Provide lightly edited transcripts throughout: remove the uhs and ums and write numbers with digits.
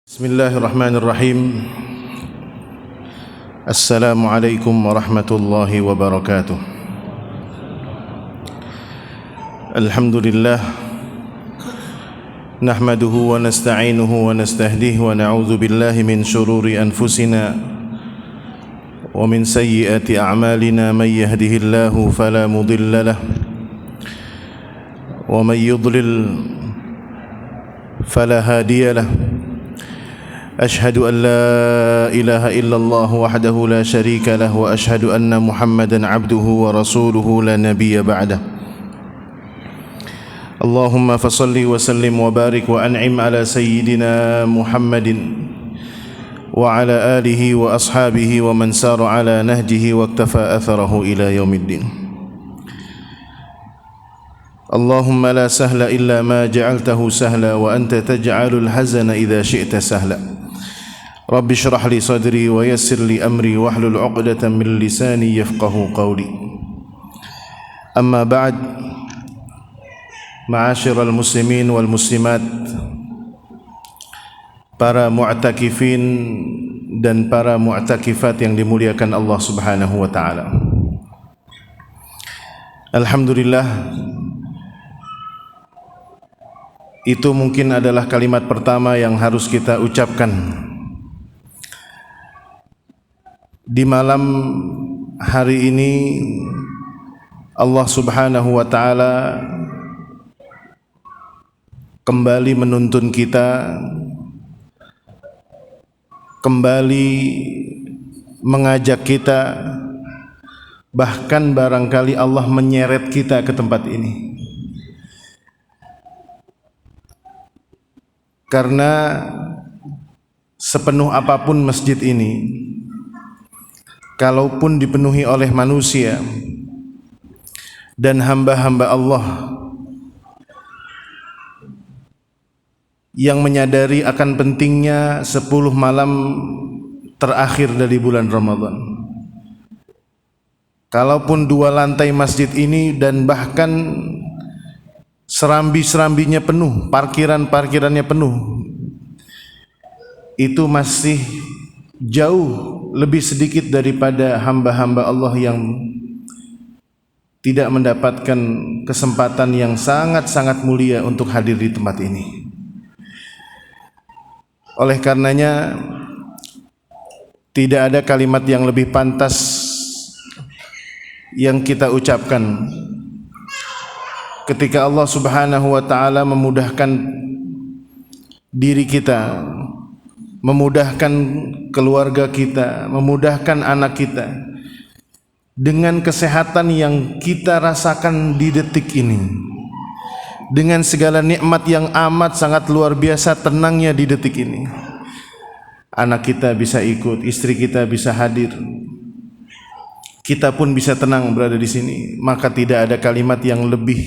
Bismillahirrahmanirrahim. Assalamualaikum warahmatullahi wabarakatuh. Alhamdulillah nahmaduhu wa nasta'inuhu wa nastahdihi wa na'udzu billahi min shururi anfusina wa min sayyiati a'malina man yahdihillahu fala mudilla lahu wa man yudlil fala hadiya lahu. أشهد أن لا إله إلا الله وحده لا شريك له وأشهد أن محمدا عبده ورسوله لا نبي بعده اللهم فصل وسلم وبارك وأنعم على سيدنا محمد وعلى آله وأصحابه ومن سار على نهجه واكتفى أثره إلى يوم الدين اللهم لا سهل إلا ما جعلته سهلا وأنت تجعل الحزن إذا شئت سهلا رب اشرح لي صدري ويسر لي أمري واحلل عقدة من لساني يفقه قولي أما بعد معاشر المسلمين والmuslimat, para mu'takifin dan para mu'takifat yang dimuliakan Allah Subhanahu wa taala. Alhamdulillah, itu mungkin adalah kalimat pertama yang harus kita ucapkan di malam hari ini. Allah Subhanahu wa taala kembali menuntun kita, kembali mengajak kita, bahkan barangkali Allah menyeret kita ke tempat ini. Karena sepenuh apapun masjid ini, kalaupun dipenuhi oleh manusia dan hamba-hamba Allah yang menyadari akan pentingnya 10 malam terakhir dari bulan Ramadan, kalaupun 2 lantai masjid ini dan bahkan serambi-serambinya penuh, parkirannya penuh, itu masih jauh lebih sedikit daripada hamba-hamba Allah yang tidak mendapatkan kesempatan yang sangat-sangat mulia untuk hadir di tempat ini. Oleh karenanya, tidak ada kalimat yang lebih pantas yang kita ucapkan ketika Allah Subhanahu wa taala memudahkan diri kita, memudahkan keluarga kita, memudahkan anak kita dengan kesehatan yang kita rasakan di detik ini, dengan segala nikmat yang amat sangat luar biasa tenangnya di detik ini. Anak kita bisa ikut, istri kita bisa hadir, kita pun bisa tenang berada di sini. Maka tidak ada kalimat yang lebih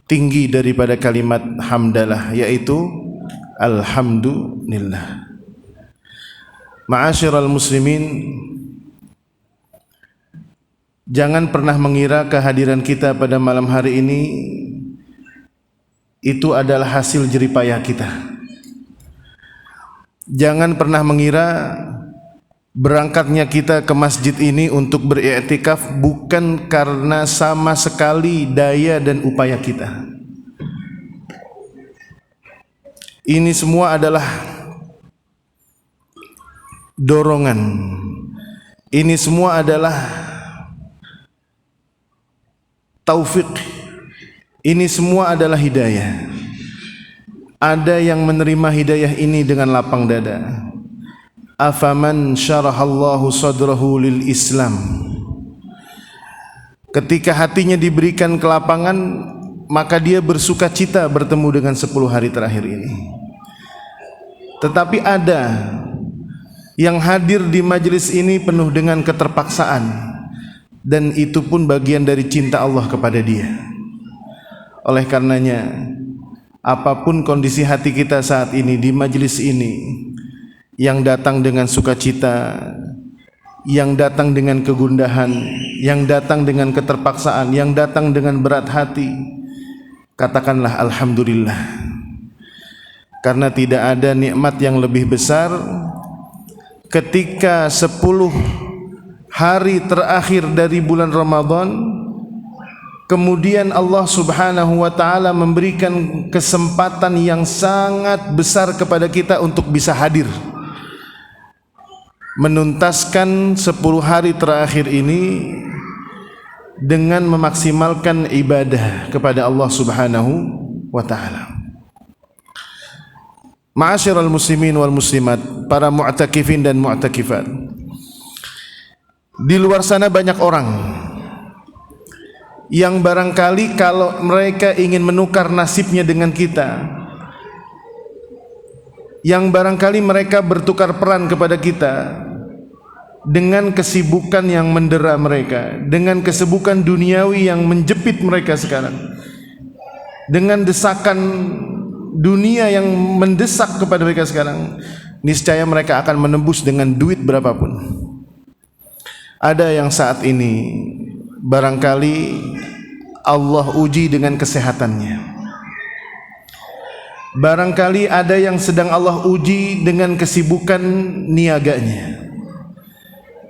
tinggi daripada kalimat hamdalah, yaitu alhamdulillah. Ma'asyiral muslimin, jangan pernah mengira kehadiran kita pada malam hari ini itu adalah hasil jeripayah kita. Jangan pernah mengira berangkatnya kita ke masjid ini untuk beriktikaf bukan karena sama sekali daya dan upaya kita. Ini semua adalah dorongan. Ini semua adalah taufik. Ini semua adalah hidayah. Ada yang menerima hidayah ini dengan lapang dada. Afaman syarahallahu sadrahu lil Islam. Ketika hatinya diberikan kelapangan, maka dia bersuka cita bertemu dengan 10 hari terakhir ini. Tetapi ada yang hadir di majelis ini penuh dengan keterpaksaan, dan itu pun bagian dari cinta Allah kepada dia. Oleh karenanya, apapun kondisi hati kita saat ini di majelis ini, yang datang dengan sukacita, yang datang dengan kegundahan, yang datang dengan keterpaksaan, yang datang dengan berat hati, katakanlah alhamdulillah. karena tidak ada nikmat yang lebih besar ketika 10 hari terakhir dari bulan Ramadan, kemudian Allah Subhanahu wa taala memberikan kesempatan yang sangat besar kepada kita untuk bisa hadir, menuntaskan 10 hari terakhir ini dengan memaksimalkan ibadah kepada Allah Subhanahu wa taala. Ma'asyiral muslimin wal muslimat, para mu'takifin dan mu'takifat, di luar sana banyak orang yang barangkali kalau mereka ingin menukar nasibnya dengan kita, yang barangkali mereka bertukar peran kepada kita dengan kesibukan yang mendera mereka, dengan kesibukan duniawi yang menjepit mereka sekarang, dengan desakan dunia yang mendesak kepada mereka sekarang, niscaya mereka akan menembus dengan duit berapapun. Ada yang saat ini barangkali Allah uji dengan kesehatannya. Barangkali ada yang sedang Allah uji dengan kesibukan niaganya.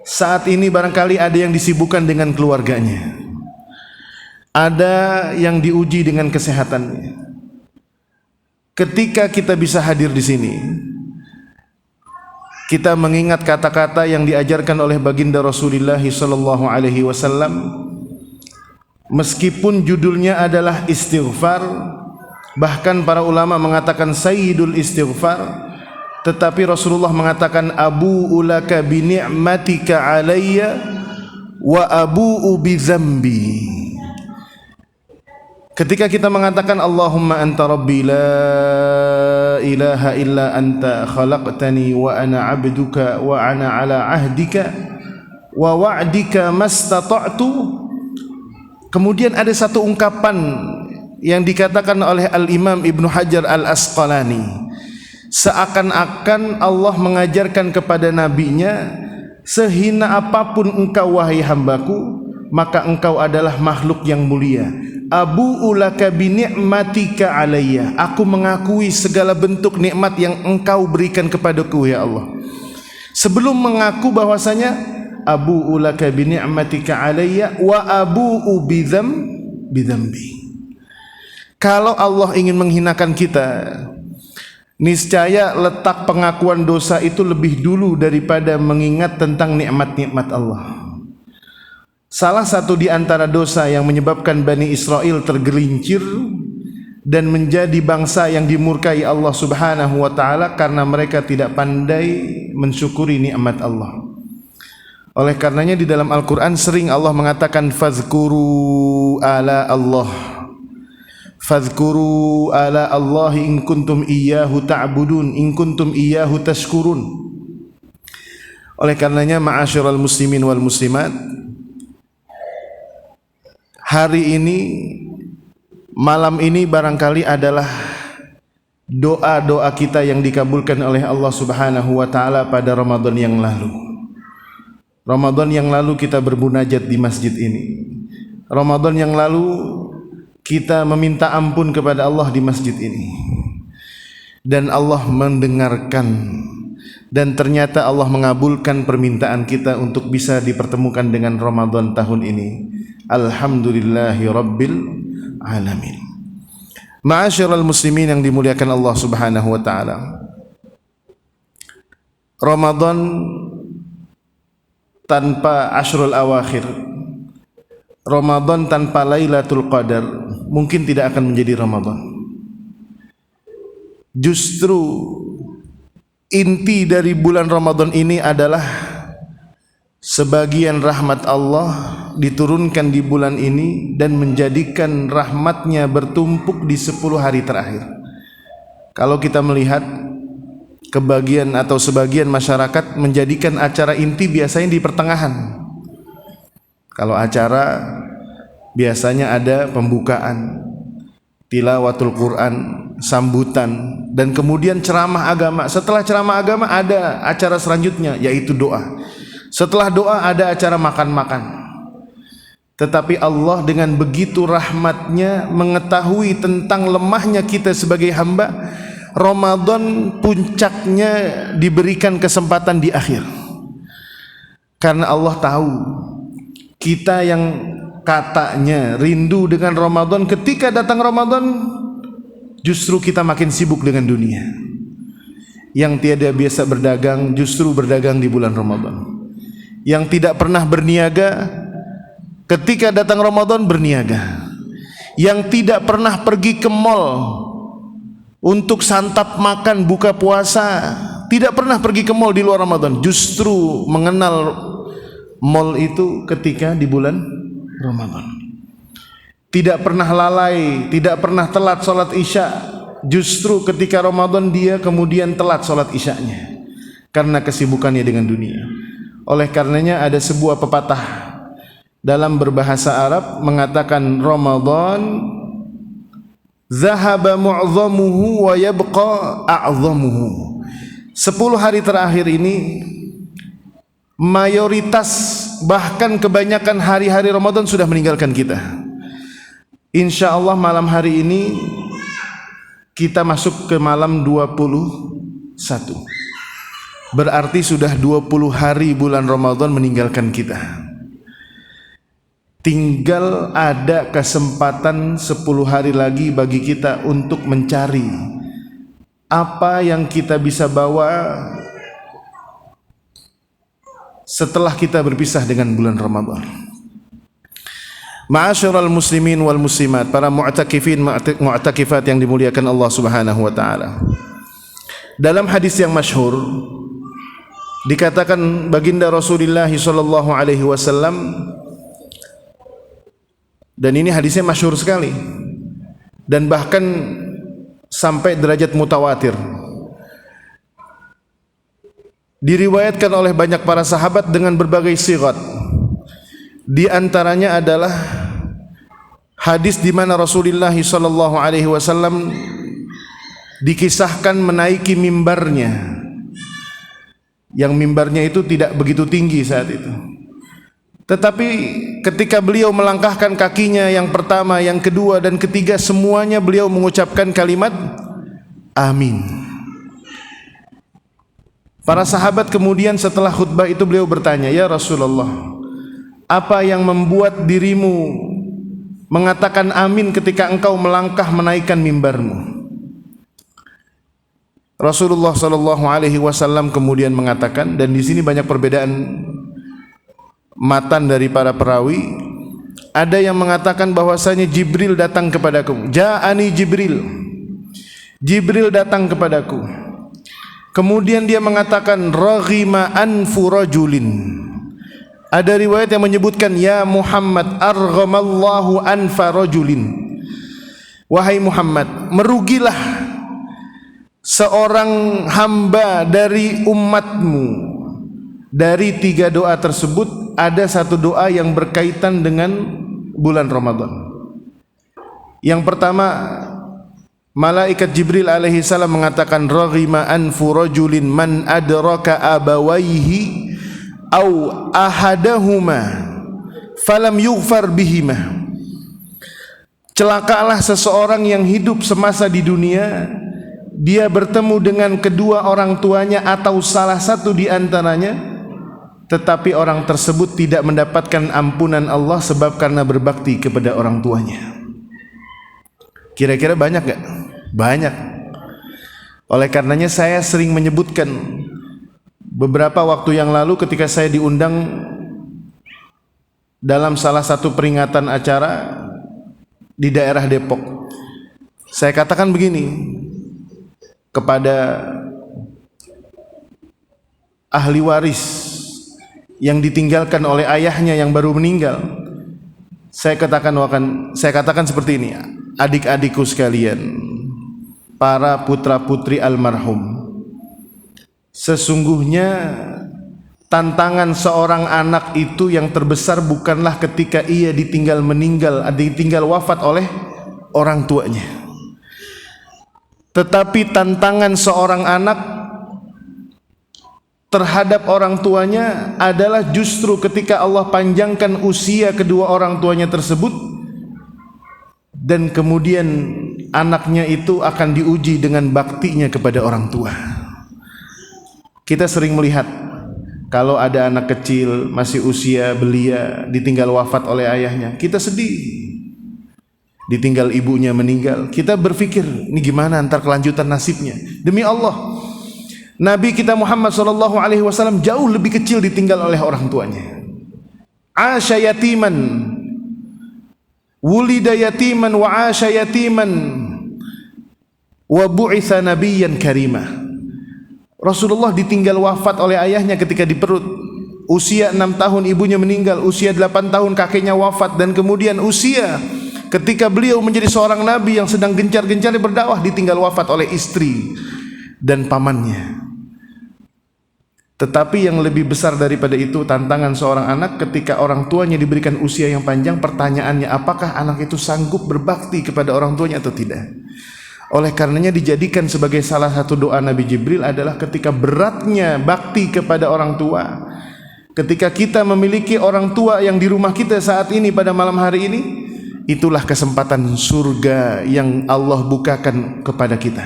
Saat ini barangkali ada yang disibukkan dengan keluarganya. Ada yang diuji dengan kesehatannya. Ketika kita bisa hadir di sini, kita mengingat kata-kata yang diajarkan oleh baginda Rasulullah sallallahu alaihi wasallam, meskipun judulnya adalah istighfar, bahkan para ulama mengatakan sayyidul istighfar, tetapi Rasulullah mengatakan abu'u laka bi ni'matika alayya wa abu'u bi dzambi. Ketika kita mengatakan Allahumma anta rabbi la ilaha illa anta khalaqtani wa ana 'abduka wa ana 'ala 'ahdika wa wa'dika mastata'tu, kemudian ada satu ungkapan yang dikatakan oleh Al-Imam Ibnu Hajar Al-Asqalani, seakan-akan Allah mengajarkan kepada nabinya, sehina apapun engkau wahai hambaku, maka engkau adalah makhluk yang mulia. Abu'u laka bi ni'matika alayya, aku mengakui segala bentuk nikmat yang engkau berikan kepadaku ya Allah. Sebelum mengaku bahwasanya abu'u laka bi ni'matika alayya wa abu'u bi dzambi. Kalau Allah ingin menghinakan kita, niscaya letak pengakuan dosa itu lebih dulu daripada mengingat tentang nikmat-nikmat Allah. Salah satu di antara dosa yang menyebabkan Bani Israel tergelincir dan menjadi bangsa yang dimurkai Allah Subhanahu wa taala karena mereka tidak pandai mensyukuri nikmat Allah. Oleh karenanya di dalam Al-Qur'an sering Allah mengatakan fazkuru ala Allah. Fadhkuru ala Allah in kuntum iyyahu ta'budun in kuntum iyyahu tashkurun. Oleh karenanya ma'asyiral muslimin wal muslimat, hari ini, malam ini barangkali adalah doa-doa kita yang dikabulkan oleh Allah Subhanahu wa taala pada Ramadan yang lalu. Ramadan yang lalu kita bermunajat di masjid ini. Ramadan yang lalu kita meminta ampun kepada Allah di masjid ini, dan Allah mendengarkan, dan ternyata Allah mengabulkan permintaan kita untuk bisa dipertemukan dengan Ramadan tahun ini. Alhamdulillahi Rabbil Alamin. Ma'asyiral muslimin yang dimuliakan Allah Subhanahu wa taala, Ramadan tanpa Ashrul Awakhir, Ramadan tanpa Lailatul Qadar mungkin tidak akan menjadi Ramadan. Justru inti dari bulan Ramadan ini adalah sebagian rahmat Allah diturunkan di bulan ini dan menjadikan rahmatnya bertumpuk di 10 hari terakhir. Kalau kita melihat kebagian atau sebagian masyarakat menjadikan acara inti biasanya di pertengahan. Kalau acara biasanya ada pembukaan, tilawatul Quran, sambutan, dan kemudian ceramah agama. Setelah ceramah agama ada acara selanjutnya yaitu doa. Setelah doa ada acara makan-makan. Tetapi Allah dengan begitu rahmatnya mengetahui tentang lemahnya kita sebagai hamba, Ramadan puncaknya diberikan kesempatan di akhir. Karena Allah tahu kita yang katanya rindu dengan Ramadan, ketika datang Ramadan justru kita makin sibuk dengan dunia. Yang tiada biasa berdagang justru berdagang di bulan Ramadan. Yang tidak pernah berniaga ketika datang Ramadan berniaga. Yang tidak pernah pergi ke mall untuk santap makan buka puasa, tidak pernah pergi ke mall di luar Ramadan, justru mengenal mall itu ketika di bulan Ramadan. Tidak pernah lalai, tidak pernah telat sholat isya, justru ketika Ramadan dia kemudian telat sholat isyanya karena kesibukannya dengan dunia. Oleh karenanya ada sebuah pepatah dalam berbahasa Arab mengatakan Ramadan zahaba mu'zamuhu wa yabqa a'zamuhu. 10 hari terakhir ini mayoritas bahkan kebanyakan hari-hari Ramadan sudah meninggalkan kita. Insya Allah malam hari ini kita masuk ke malam 21. Berarti sudah 20 hari bulan Ramadan meninggalkan kita. Tinggal ada kesempatan 10 hari lagi bagi kita untuk mencari apa yang kita bisa bawa setelah kita berpisah dengan bulan Ramadan. Ma'asyiral muslimin wal muslimat, para mu'takifin mu'takifat yang dimuliakan Allah Subhanahu wa taala. Dalam hadis yang masyhur dikatakan baginda Rasulullah sallallahu alaihi wasallam, dan ini hadisnya masyhur sekali dan bahkan sampai derajat mutawatir. Diriwayatkan oleh banyak para sahabat dengan berbagai sigat. Di antaranya adalah hadis di mana Rasulullah sallallahu alaihi wasallam dikisahkan menaiki mimbarnya. Yang mimbarnya itu tidak begitu tinggi saat itu. Tetapi ketika beliau melangkahkan kakinya yang pertama, yang kedua dan ketiga, semuanya beliau mengucapkan kalimat amin. Para sahabat kemudian setelah khutbah itu beliau bertanya, "Ya Rasulullah, apa yang membuat dirimu mengatakan amin ketika engkau melangkah menaikkan mimbarmu?" Rasulullah sallallahu alaihi wasallam kemudian mengatakan, dan di sini banyak perbedaan matan dari para perawi. Ada yang mengatakan bahwasanya Jibril datang kepadaku. Ja'ani Jibril. Jibril datang kepadaku. Kemudian dia mengatakan raghima anfu rajulin. Ada riwayat yang menyebutkan ya Muhammad arghamallahu anfa rajulin. Wahai Muhammad, merugilah seorang hamba dari umatmu. Dari 3 doa tersebut ada satu doa yang berkaitan dengan bulan Ramadan. Yang pertama, malaikat Jibril alaihi salam mengatakan raghima anfu rajulin man adraka abawaihi au ahadahuma falam yughfar bihima. Celakalah seseorang yang hidup semasa di dunia, dia bertemu dengan kedua orang tuanya atau salah satu di antaranya, tetapi orang tersebut tidak mendapatkan ampunan Allah sebab karena berbakti kepada orang tuanya. Kira-kira banyak gak? Banyak. Oleh karenanya saya sering menyebutkan beberapa waktu yang lalu ketika saya diundang dalam salah satu peringatan acara di daerah Depok. Saya katakan begini kepada ahli waris yang ditinggalkan oleh ayahnya yang baru meninggal. Saya katakan seperti ini, adik-adikku sekalian, para putra-putri almarhum, sesungguhnya tantangan seorang anak itu yang terbesar bukanlah ketika ia ditinggal wafat oleh orang tuanya, tetapi tantangan seorang anak terhadap orang tuanya adalah justru ketika Allah panjangkan usia kedua orang tuanya tersebut dan kemudian anaknya itu akan diuji dengan baktinya kepada orang tua. Kita sering melihat kalau ada anak kecil masih usia belia ditinggal wafat oleh ayahnya, kita sedih. Ditinggal ibunya meninggal, kita berpikir ini gimana antar kelanjutan nasibnya. Demi Allah, Nabi kita Muhammad SAW jauh lebih kecil ditinggal oleh orang tuanya. Asya yatiman, wulida yatiman wa asya yatiman wa bu'itha nabiyyan karimah. Rasulullah ditinggal wafat oleh ayahnya ketika di perut. Usia 6 tahun ibunya meninggal, usia 8 tahun kakeknya wafat, dan kemudian usia ketika beliau menjadi seorang nabi yang sedang gencar-gencarnya berdakwah ditinggal wafat oleh istri dan pamannya. Tetapi yang lebih besar daripada itu tantangan seorang anak ketika orang tuanya diberikan usia yang panjang, pertanyaannya apakah anak itu sanggup berbakti kepada orang tuanya atau tidak. Oleh karenanya dijadikan sebagai salah satu doa Nabi Jibril adalah ketika beratnya bakti kepada orang tua, ketika kita memiliki orang tua yang di rumah kita saat ini pada malam hari ini, itulah kesempatan surga yang Allah bukakan kepada kita.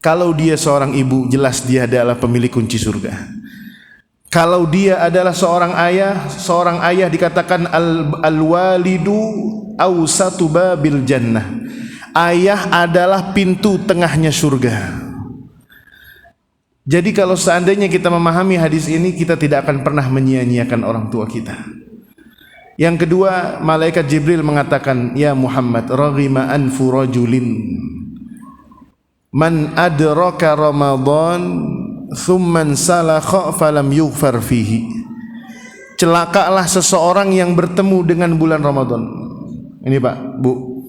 Kalau dia seorang ibu, jelas dia adalah pemilik kunci surga. Kalau dia adalah seorang ayah dikatakan al-walidu awsatu babil jannah. Ayah adalah pintu tengahnya surga. Jadi kalau seandainya kita memahami hadis ini, kita tidak akan pernah menyia-nyiakan orang tua kita. Yang kedua, malaikat Jibril mengatakan, ya Muhammad, raghima anfu rajulin man adraka Ramadan thumman salakha falam yughfar fihi. Celakalah seseorang yang bertemu dengan bulan Ramadan. Ini Pak, Bu,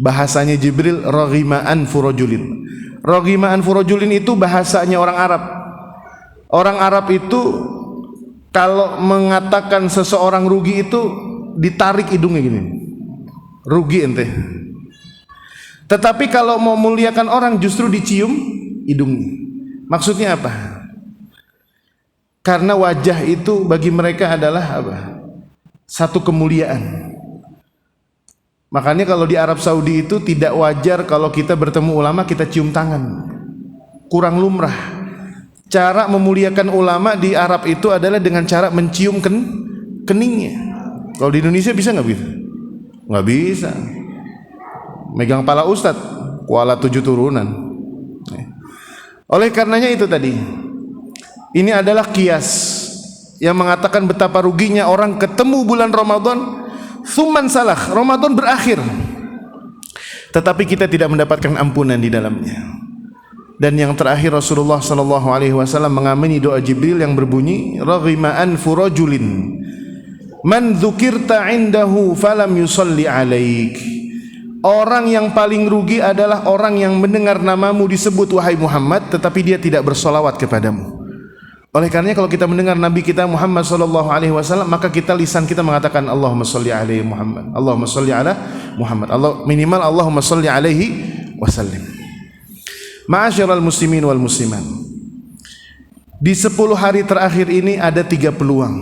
bahasanya Jibril, raghima anfu rajulin. Raghima anfu rajulin itu bahasanya orang Arab. Orang Arab itu kalau mengatakan seseorang rugi itu ditarik hidungnya gini, rugi ente. Tetapi kalau mau muliakan orang justru dicium hidungnya. Maksudnya apa? Karena wajah itu bagi mereka adalah apa? Satu kemuliaan. Makanya kalau di Arab Saudi itu tidak wajar kalau kita bertemu ulama kita cium tangan. Kurang lumrah. Cara memuliakan ulama di Arab itu adalah dengan cara mencium keningnya. Kalau di Indonesia bisa nggak bisa? Nggak bisa. Megang kepala ustadz, kuala 7 turunan. Oleh karenanya itu tadi, ini adalah kias yang mengatakan betapa ruginya orang ketemu bulan Ramadan, tsumman salah, Ramadan berakhir, tetapi kita tidak mendapatkan ampunan di dalamnya. Dan yang terakhir Rasulullah SAW mengamini doa Jibril yang berbunyi, raghima anfu rajulin man dzukirta indahu falam yusalli alaik. Orang yang paling rugi adalah orang yang mendengar namamu disebut wahai Muhammad, tetapi dia tidak bersolawat kepadamu. Oleh karenanya kalau kita mendengar Nabi kita Muhammad SAW, maka lisan kita mengatakan Allahumma sholli alaihi Muhammad, Allahumma sholli ala Muhammad, minimal Allahumma sholli alaihi wasallim. Ma'asyiral muslimin wal muslimat, di 10 hari terakhir ini ada 3 peluang.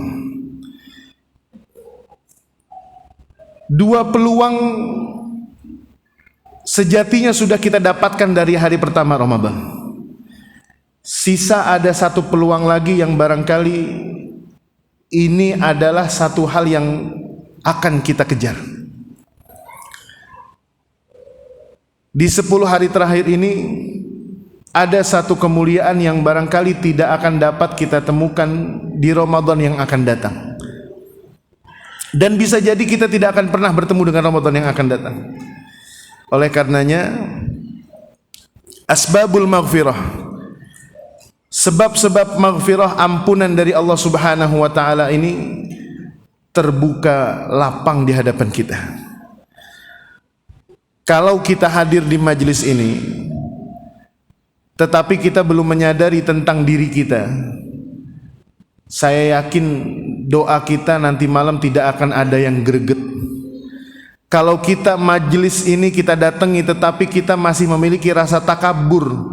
2 peluang sejatinya sudah kita dapatkan dari hari pertama Ramadan. Sisa ada 1 peluang lagi yang barangkali ini adalah satu hal yang akan kita kejar. Di 10 hari terakhir ini ada 1 kemuliaan yang barangkali tidak akan dapat kita temukan di Ramadan yang akan datang. Dan bisa jadi kita tidak akan pernah bertemu dengan Ramadan yang akan datang. Oleh karenanya asbabul maghfirah, sebab-sebab maghfirah, ampunan dari Allah Subhanahu wa taala ini terbuka lapang di hadapan kita. Kalau kita hadir di majelis ini tetapi kita belum menyadari tentang diri kita, saya yakin doa kita nanti malam tidak akan ada yang greget. Kalau kita majelis ini kita datangi tetapi kita masih memiliki rasa takabur,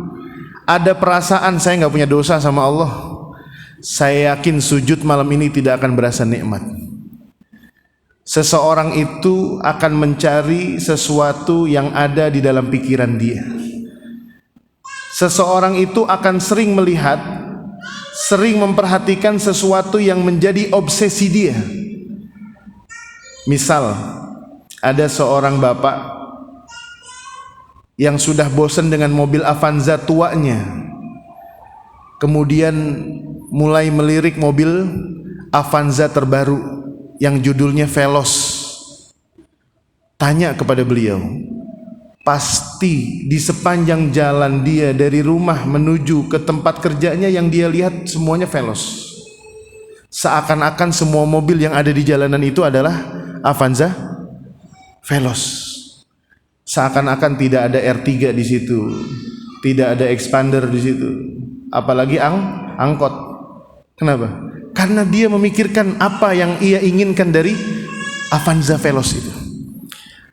ada perasaan saya nggak punya dosa sama Allah, saya yakin sujud malam ini tidak akan berasa nikmat. Seseorang itu akan mencari sesuatu yang ada di dalam pikiran dia. Seseorang itu akan sering melihat, sering memperhatikan sesuatu yang menjadi obsesi dia. Misal, ada seorang bapak yang sudah bosan dengan mobil Avanza tuanya, kemudian mulai melirik mobil Avanza terbaru yang judulnya Veloz. Tanya kepada beliau, pasti di sepanjang jalan dia dari rumah menuju ke tempat kerjanya yang dia lihat semuanya Veloz. Seakan-akan semua mobil yang ada di jalanan itu adalah Avanza Veloz. Seakan-akan tidak ada R3 di situ, tidak ada Expander di situ, apalagi angkot. Kenapa? Karena dia memikirkan apa yang ia inginkan dari Avanza Veloz itu.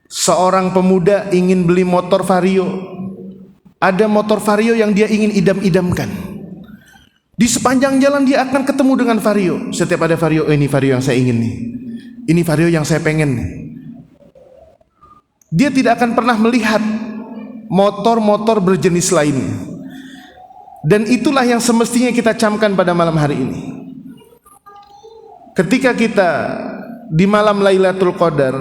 Seorang pemuda ingin beli motor Vario. Ada motor Vario yang dia ingin idam-idamkan. Di sepanjang jalan dia akan ketemu dengan Vario. Setiap ada Vario, ini Vario yang saya ingin nih. Ini Vario yang saya pengen nih. Dia tidak akan pernah melihat motor-motor berjenis lainnya. Dan itulah yang semestinya kita camkan pada malam hari ini. Ketika kita di malam Lailatul Qadar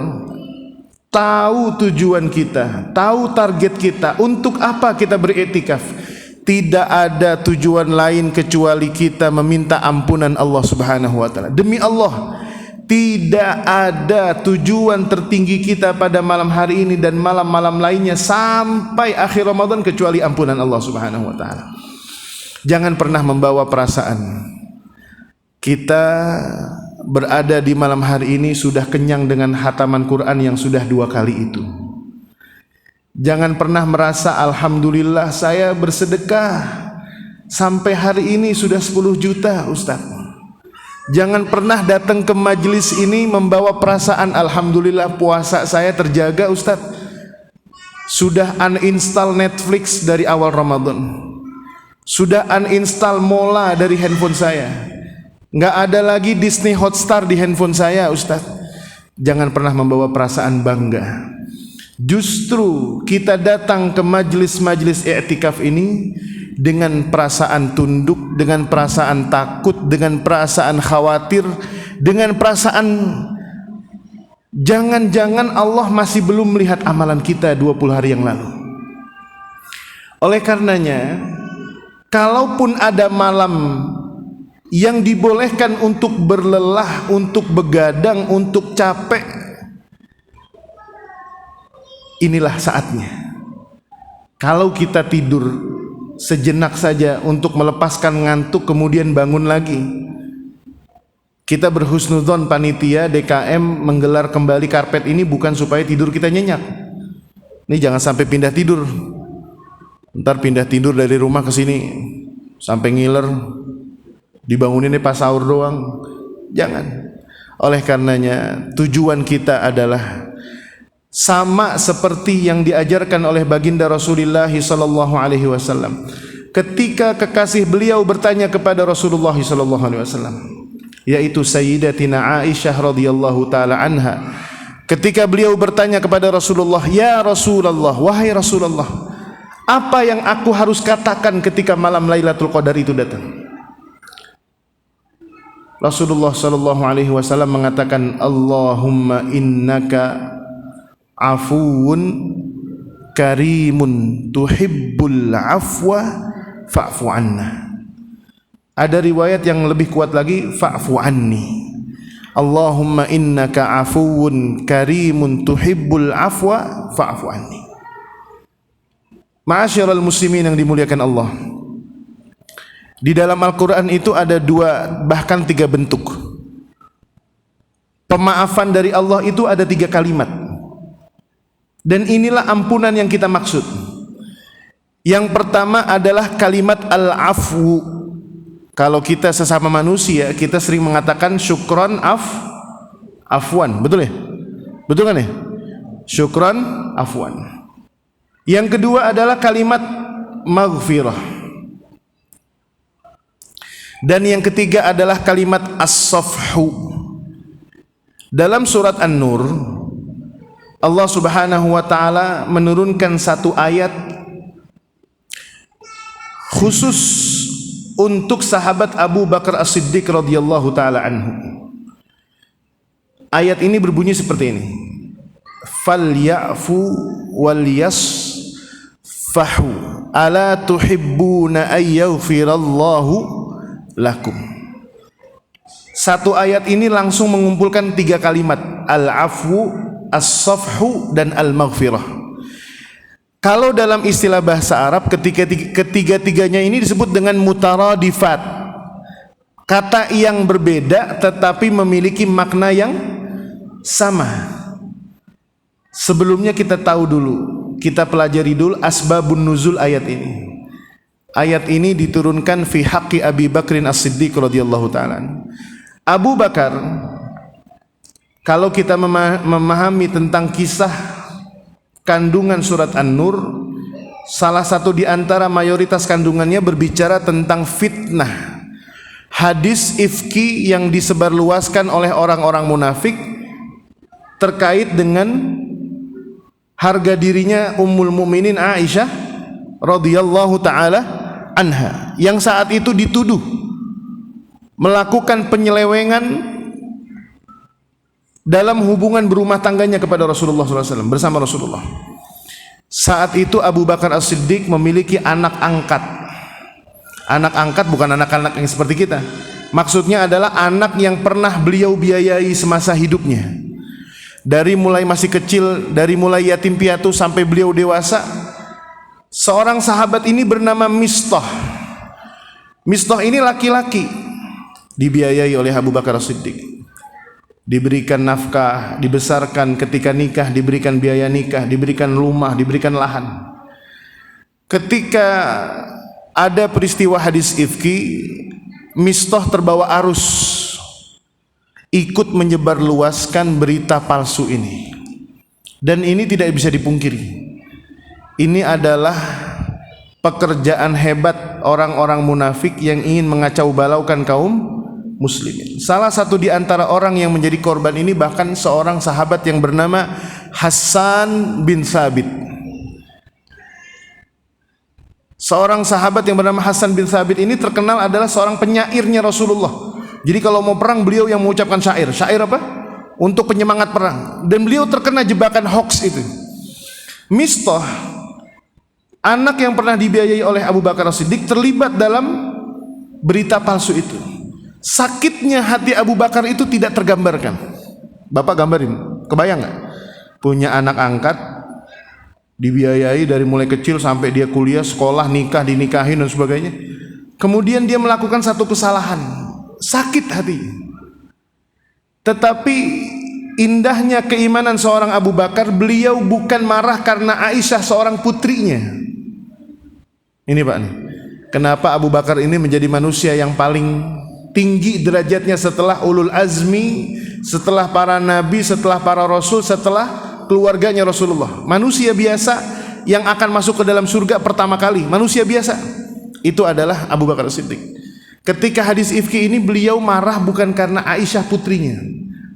tahu tujuan kita, tahu target kita, untuk apa kita beriktikaf, tidak ada tujuan lain kecuali kita meminta ampunan Allah Subhanahu wa taala. Demi Allah, tidak ada tujuan tertinggi kita pada malam hari ini dan malam-malam lainnya sampai akhir Ramadan kecuali ampunan Allah Subhanahu wa taala. Jangan pernah membawa perasaan kita berada di malam hari ini sudah kenyang dengan hataman Quran yang sudah 2 kali itu. Jangan pernah merasa alhamdulillah saya bersedekah sampai hari ini sudah 10 juta Ustaz. Jangan pernah datang ke majelis ini membawa perasaan alhamdulillah puasa saya terjaga Ustaz. Sudah uninstall Netflix dari awal Ramadan. Sudah uninstall Mola dari handphone saya. Nggak ada lagi Disney Hotstar di handphone saya Ustaz. Jangan pernah membawa perasaan bangga. Justru kita datang ke majelis-majelis i'tikaf ini dengan perasaan tunduk, dengan perasaan takut, dengan perasaan khawatir, dengan perasaan jangan-jangan Allah masih belum melihat amalan kita 20 hari yang lalu. Oleh karenanya, kalaupun ada malam yang dibolehkan untuk berlelah, untuk begadang, untuk capek, inilah saatnya. Kalau kita tidur sejenak saja untuk melepaskan ngantuk kemudian bangun lagi, kita berhusnudzon panitia DKM menggelar kembali karpet ini bukan supaya tidur kita nyenyak. Ini jangan sampai pindah tidur. Ntar pindah tidur dari rumah ke sini sampai ngiler, dibanguninnya pas sahur doang. Jangan. Oleh karenanya tujuan kita adalah sama seperti yang diajarkan oleh baginda Rasulullah sallallahu alaihi wasallam. Ketika kekasih beliau bertanya kepada Rasulullah sallallahu alaihi wasallam, yaitu Sayyidatina Aisyah radhiyallahu taala anha, ketika beliau bertanya kepada Rasulullah, "Ya Rasulullah, wahai Rasulullah, apa yang aku harus katakan ketika malam Lailatul Qadar itu datang?" Rasulullah sallallahu alaihi wasallam mengatakan, "Allahumma innaka afuun karimun tuhibbul afwa fa'fu anna." Ada riwayat yang lebih kuat lagi, fa'fu anni. Allahumma innaka afuun karimun tuhibbul afwa fa'fu anni. Ma'asyiral muslimin yang dimuliakan Allah, di dalam Al-Quran itu ada 2 bahkan 3 bentuk pemaafan dari Allah. Itu ada 3 kalimat. Dan inilah ampunan yang kita maksud. Yang pertama adalah kalimat al-afwu. Kalau kita sesama manusia, kita sering mengatakan syukron afwan. Betul ya? Betul kan ya? Syukron afwan. Yang kedua adalah kalimat maghfirah. Dan yang ketiga adalah kalimat as-safhu. Dalam surat An-Nur, Allah Subhanahu wa taala menurunkan satu ayat khusus untuk sahabat Abu Bakar As-Siddiq radhiyallahu taala anhu. Ayat ini berbunyi seperti ini. Falyafu wal yasfahu ala tuhibbuna ayyaghfirallahu lakum. Satu ayat ini langsung mengumpulkan 3 kalimat, al-afwu, as-safhu, dan al-maghfirah. Kalau dalam istilah bahasa Arab, ketiga-tiganya ini disebut dengan mutaradifat, kata yang berbeda tetapi memiliki makna yang sama. Sebelumnya kita tahu dulu, kita pelajari dulu asbabun nuzul ayat ini. Ayat ini diturunkan fi haqqi Abi Bakrin As-Siddiq radhiyallahu ta'ala. Abu Bakar, kalau kita memahami tentang kisah kandungan surat An-Nur, salah satu di antara mayoritas kandungannya berbicara tentang fitnah, hadis ifki yang disebarluaskan oleh orang-orang munafik terkait dengan harga dirinya Ummul Mukminin Aisyah radhiyallahu taala anha, yang saat itu dituduh melakukan penyelewengan dalam hubungan berumah tangganya kepada Rasulullah SAW, bersama Rasulullah. Saat itu Abu Bakar As-Siddiq memiliki anak angkat. Anak angkat bukan anak-anak yang seperti kita. Maksudnya adalah anak yang pernah beliau biayai semasa hidupnya. Dari mulai masih kecil, dari mulai yatim piatu sampai beliau dewasa. Seorang sahabat ini bernama Mistah. Mistah ini laki-laki, dibiayai oleh Abu Bakar As-Siddiq, diberikan nafkah, dibesarkan, ketika nikah diberikan biaya nikah, diberikan rumah, diberikan lahan. Ketika ada peristiwa hadis ifki, Mistah terbawa arus, ikut menyebarluaskan berita palsu ini. Dan ini tidak bisa dipungkiri, ini adalah pekerjaan hebat orang-orang munafik yang ingin mengacau balaukan kaum muslimin. Salah satu di antara orang yang menjadi korban ini bahkan seorang sahabat yang bernama Hassan bin Thabit. Seorang sahabat yang bernama Hassan bin Thabit ini terkenal adalah seorang penyairnya Rasulullah. Jadi kalau mau perang beliau yang mengucapkan syair. Syair apa? Untuk penyemangat perang. Dan beliau terkena jebakan hoax itu. Mistah, anak yang pernah dibiayai oleh Abu Bakar As-Siddiq, terlibat dalam berita palsu itu. Sakitnya hati Abu Bakar itu tidak tergambarkan. Bapak gambarin, kebayang nggak? Punya anak angkat, dibiayai dari mulai kecil sampai dia kuliah, sekolah, nikah, dinikahin dan sebagainya. Kemudian dia melakukan satu kesalahan, sakit hati. Tetapi indahnya keimanan seorang Abu Bakar, beliau bukan marah karena Aisyah seorang putrinya. Ini Pak nih, kenapa Abu Bakar ini menjadi manusia yang paling tinggi derajatnya setelah ulul azmi, setelah para nabi, setelah para rasul, setelah keluarganya Rasulullah. Manusia biasa yang akan masuk ke dalam surga pertama kali, manusia biasa, itu adalah Abu Bakar As-Siddiq. Ketika hadis ifki ini, beliau marah bukan karena Aisyah putrinya,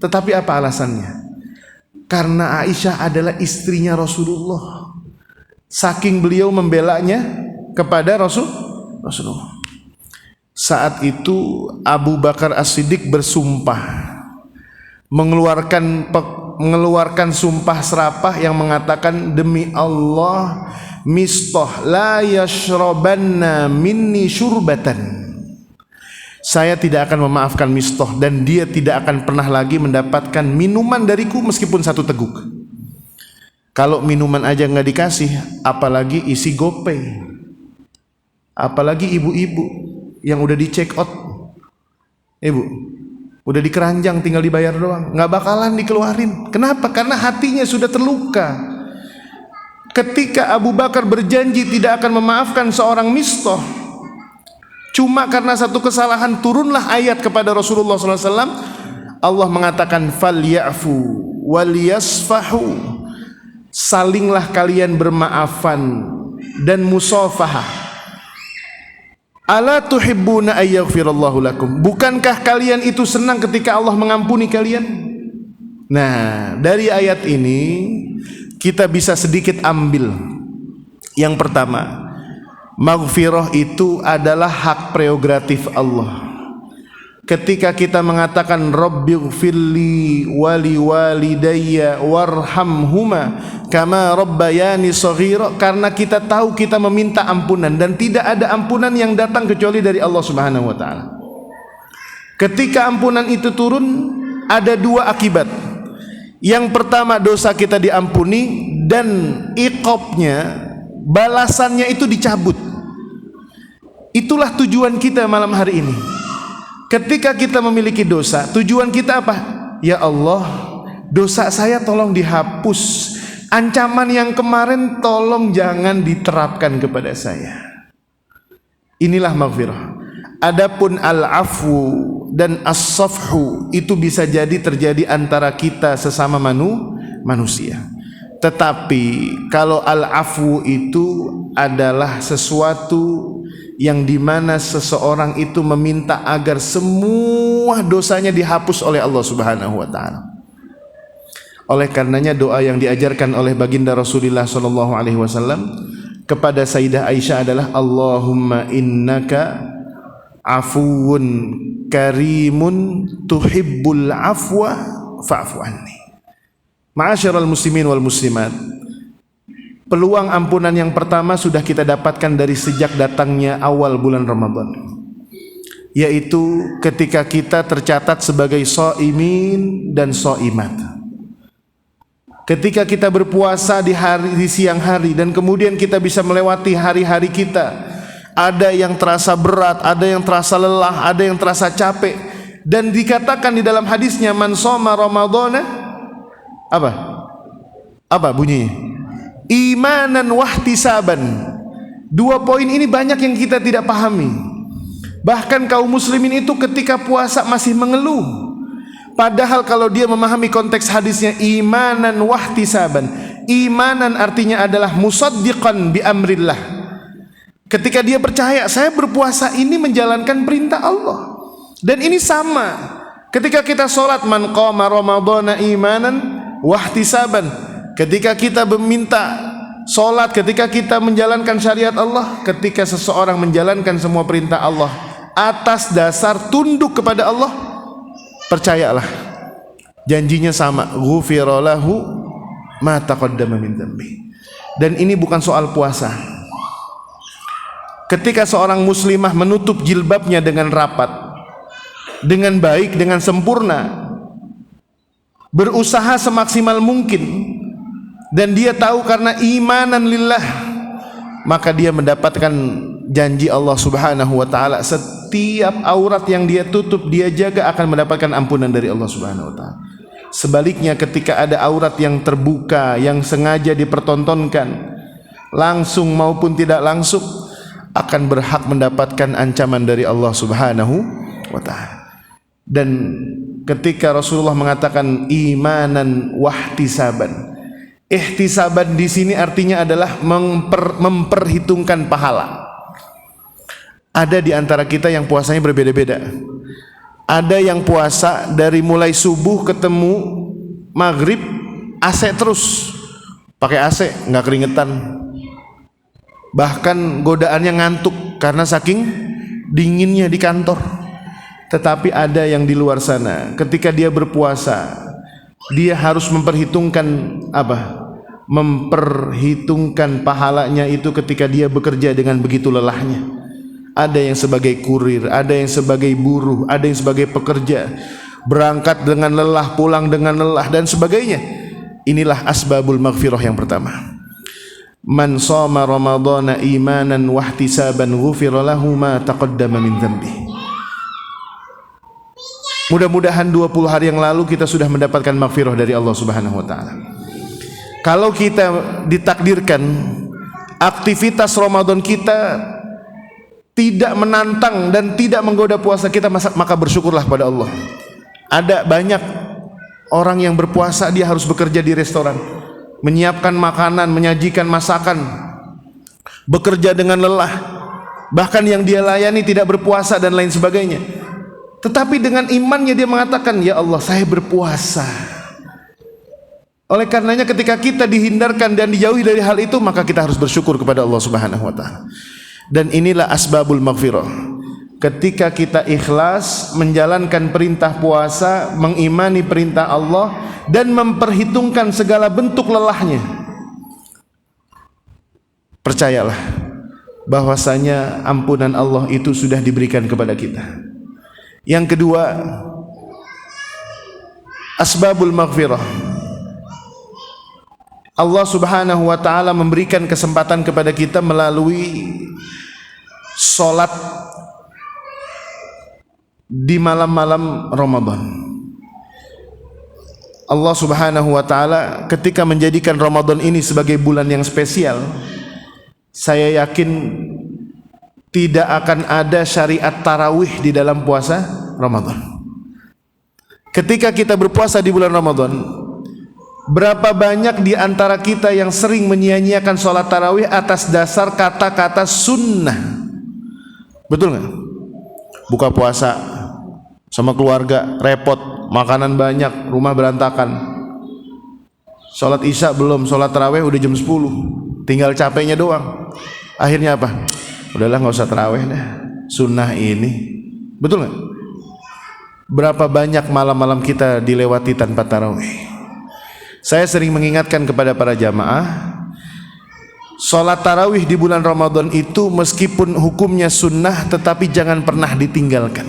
tetapi apa alasannya? Karena Aisyah adalah istrinya Rasulullah. Saking beliau membelanya kepada Rasulullah. Saat itu Abu Bakar As-Siddiq bersumpah, mengeluarkan sumpah serapah yang mengatakan, demi Allah, Mistah la yashrabanna minni syurbatan. Saya tidak akan memaafkan Mistah dan dia tidak akan pernah lagi mendapatkan minuman dariku meskipun satu teguk. Kalau minuman aja nggak dikasih, apalagi isi gopay, apalagi ibu-ibu yang udah di check out, ibu udah di keranjang tinggal dibayar doang, nggak bakalan dikeluarin. Kenapa? Karena hatinya sudah terluka. Ketika Abu Bakar berjanji tidak akan memaafkan seorang Mistah, cuma karena satu kesalahan, turunlah ayat kepada Rasulullah SAW. Allah mengatakan falyafu wal yasfahu, salinglah kalian bermaafan dan musafahah. Ala tuhibbuna ayyaghfirallahu lakum, bukankah kalian itu senang ketika Allah mengampuni kalian? Nah, dari ayat ini kita bisa sedikit ambil. Yang pertama, maghfirah itu adalah hak prerogatif Allah. Ketika kita mengatakan Rabbighfirli wali walidayya warhamhuma kama rabbayani shaghira, karena kita tahu kita meminta ampunan dan tidak ada ampunan yang datang kecuali dari Allah Subhanahu wa taala. Ketika ampunan itu turun, ada dua akibat. Yang pertama, dosa kita diampuni dan iqabnya, balasannya itu dicabut. Itulah tujuan kita malam hari ini. Ketika kita memiliki dosa, tujuan kita apa? Ya Allah, dosa saya tolong dihapus. Ancaman yang kemarin tolong jangan diterapkan kepada saya. Inilah maghfirah. Adapun al-afwu dan as-safhu itu bisa jadi terjadi antara kita sesama manusia. Tetapi kalau al-afwu itu adalah sesuatu yang dimana seseorang itu meminta agar semua dosanya dihapus oleh Allah Subhanahu wa taala. Oleh karenanya doa yang diajarkan oleh baginda Rasulullah sallallahu alaihi wasallam kepada Sayyidah Aisyah adalah Allahumma innaka afuwun karimun tuhibbul afwa fa'fu anni. Ma'asyiral muslimin wal muslimat, peluang ampunan yang pertama sudah kita dapatkan dari sejak datangnya awal bulan Ramadan, yaitu ketika kita tercatat sebagai shaimin dan shaimat. Ketika kita berpuasa di siang hari dan kemudian kita bisa melewati hari-hari kita, ada yang terasa berat, ada yang terasa lelah, ada yang terasa capek, dan dikatakan di dalam hadisnya man shoma ramadhana apa bunyinya? Imanan wahtisaban. Dua poin ini banyak yang kita tidak pahami. Bahkan kaum muslimin itu ketika puasa masih mengeluh. Padahal kalau dia memahami konteks hadisnya imanan wahtisaban, imanan artinya adalah musaddiqan bi amrillah. Ketika dia percaya saya berpuasa ini menjalankan perintah Allah. Dan ini sama ketika kita sholat, man qama ramadhana imanan wahtisaban. Ketika kita meminta sholat, ketika kita menjalankan syariat Allah, ketika seseorang menjalankan semua perintah Allah atas dasar tunduk kepada Allah, percayalah janjinya sama, ghufira lahu ma taqaddama min dzambi. Dan ini bukan soal puasa. Ketika seorang muslimah menutup jilbabnya dengan rapat, dengan baik, dengan sempurna, berusaha semaksimal mungkin, dan dia tahu karena imanan lillah, maka dia mendapatkan janji Allah Subhanahu wa taala. Setiap aurat yang dia tutup, dia jaga, akan mendapatkan ampunan dari Allah Subhanahu wa taala. Sebaliknya ketika ada aurat yang terbuka, yang sengaja dipertontonkan, langsung maupun tidak langsung, akan berhak mendapatkan ancaman dari Allah Subhanahu wa taala. Dan ketika Rasulullah mengatakan imanan wahtisaban, ihtisaban di sini artinya adalah memperhitungkan pahala. Ada di antara kita yang puasanya berbeda-beda. Ada yang puasa dari mulai subuh ketemu maghrib AC terus, pakai AC nggak keringetan, bahkan godaannya ngantuk karena saking dinginnya di kantor. Tetapi ada yang di luar sana, ketika dia berpuasa, dia harus memperhitungkan memperhitungkan pahalanya itu ketika dia bekerja dengan begitu lelahnya. Ada yang sebagai kurir, ada yang sebagai buruh, ada yang sebagai pekerja, berangkat dengan lelah, pulang dengan lelah, dan sebagainya. Inilah asbabul maghfirah yang pertama. Man shoma ramadhana imanan wahtisaban ghufira lahu ma taqaddama min dzambi. Mudah-mudahan 20 hari yang lalu kita sudah mendapatkan maghfirah dari Allah Subhanahu wa taala. Kalau kita ditakdirkan aktivitas Ramadan kita tidak menantang dan tidak menggoda puasa kita, maka bersyukurlah pada Allah. Ada banyak orang yang berpuasa, dia harus bekerja di restoran, menyiapkan makanan, menyajikan masakan, bekerja dengan lelah, bahkan yang dia layani tidak berpuasa dan lain sebagainya. Tetapi dengan imannya dia mengatakan, ya Allah, saya berpuasa Oleh karenanya ketika kita dihindarkan dan dijauhi dari hal itu, maka kita harus bersyukur kepada Allah Subhanahu wa taala. Dan inilah asbabul maghfirah. Ketika kita ikhlas menjalankan perintah puasa, mengimani perintah Allah dan memperhitungkan segala bentuk lelahnya, percayalah bahwasanya ampunan Allah itu sudah diberikan kepada kita. Yang kedua, asbabul maghfirah. Allah Subhanahu wa taala memberikan kesempatan kepada kita melalui salat di malam-malam Ramadan. Allah Subhanahu wa taala ketika menjadikan Ramadan ini sebagai bulan yang spesial, saya yakin tidak akan ada syariat tarawih di dalam puasa Ramadan. Ketika kita berpuasa di bulan Ramadan, berapa banyak di antara kita yang sering menyia-nyiakan sholat tarawih atas dasar kata-kata sunnah? Betul nggak? Buka puasa sama keluarga repot, makanan banyak, rumah berantakan. Sholat isya belum, sholat tarawih udah jam 10, tinggal capeknya doang. Akhirnya apa? Udahlah nggak usah tarawih dah, sunnah ini. Betul nggak? Berapa banyak malam-malam kita dilewati tanpa tarawih? Saya sering mengingatkan kepada para jamaah, sholat tarawih di bulan Ramadan itu meskipun hukumnya sunnah, tetapi jangan pernah ditinggalkan.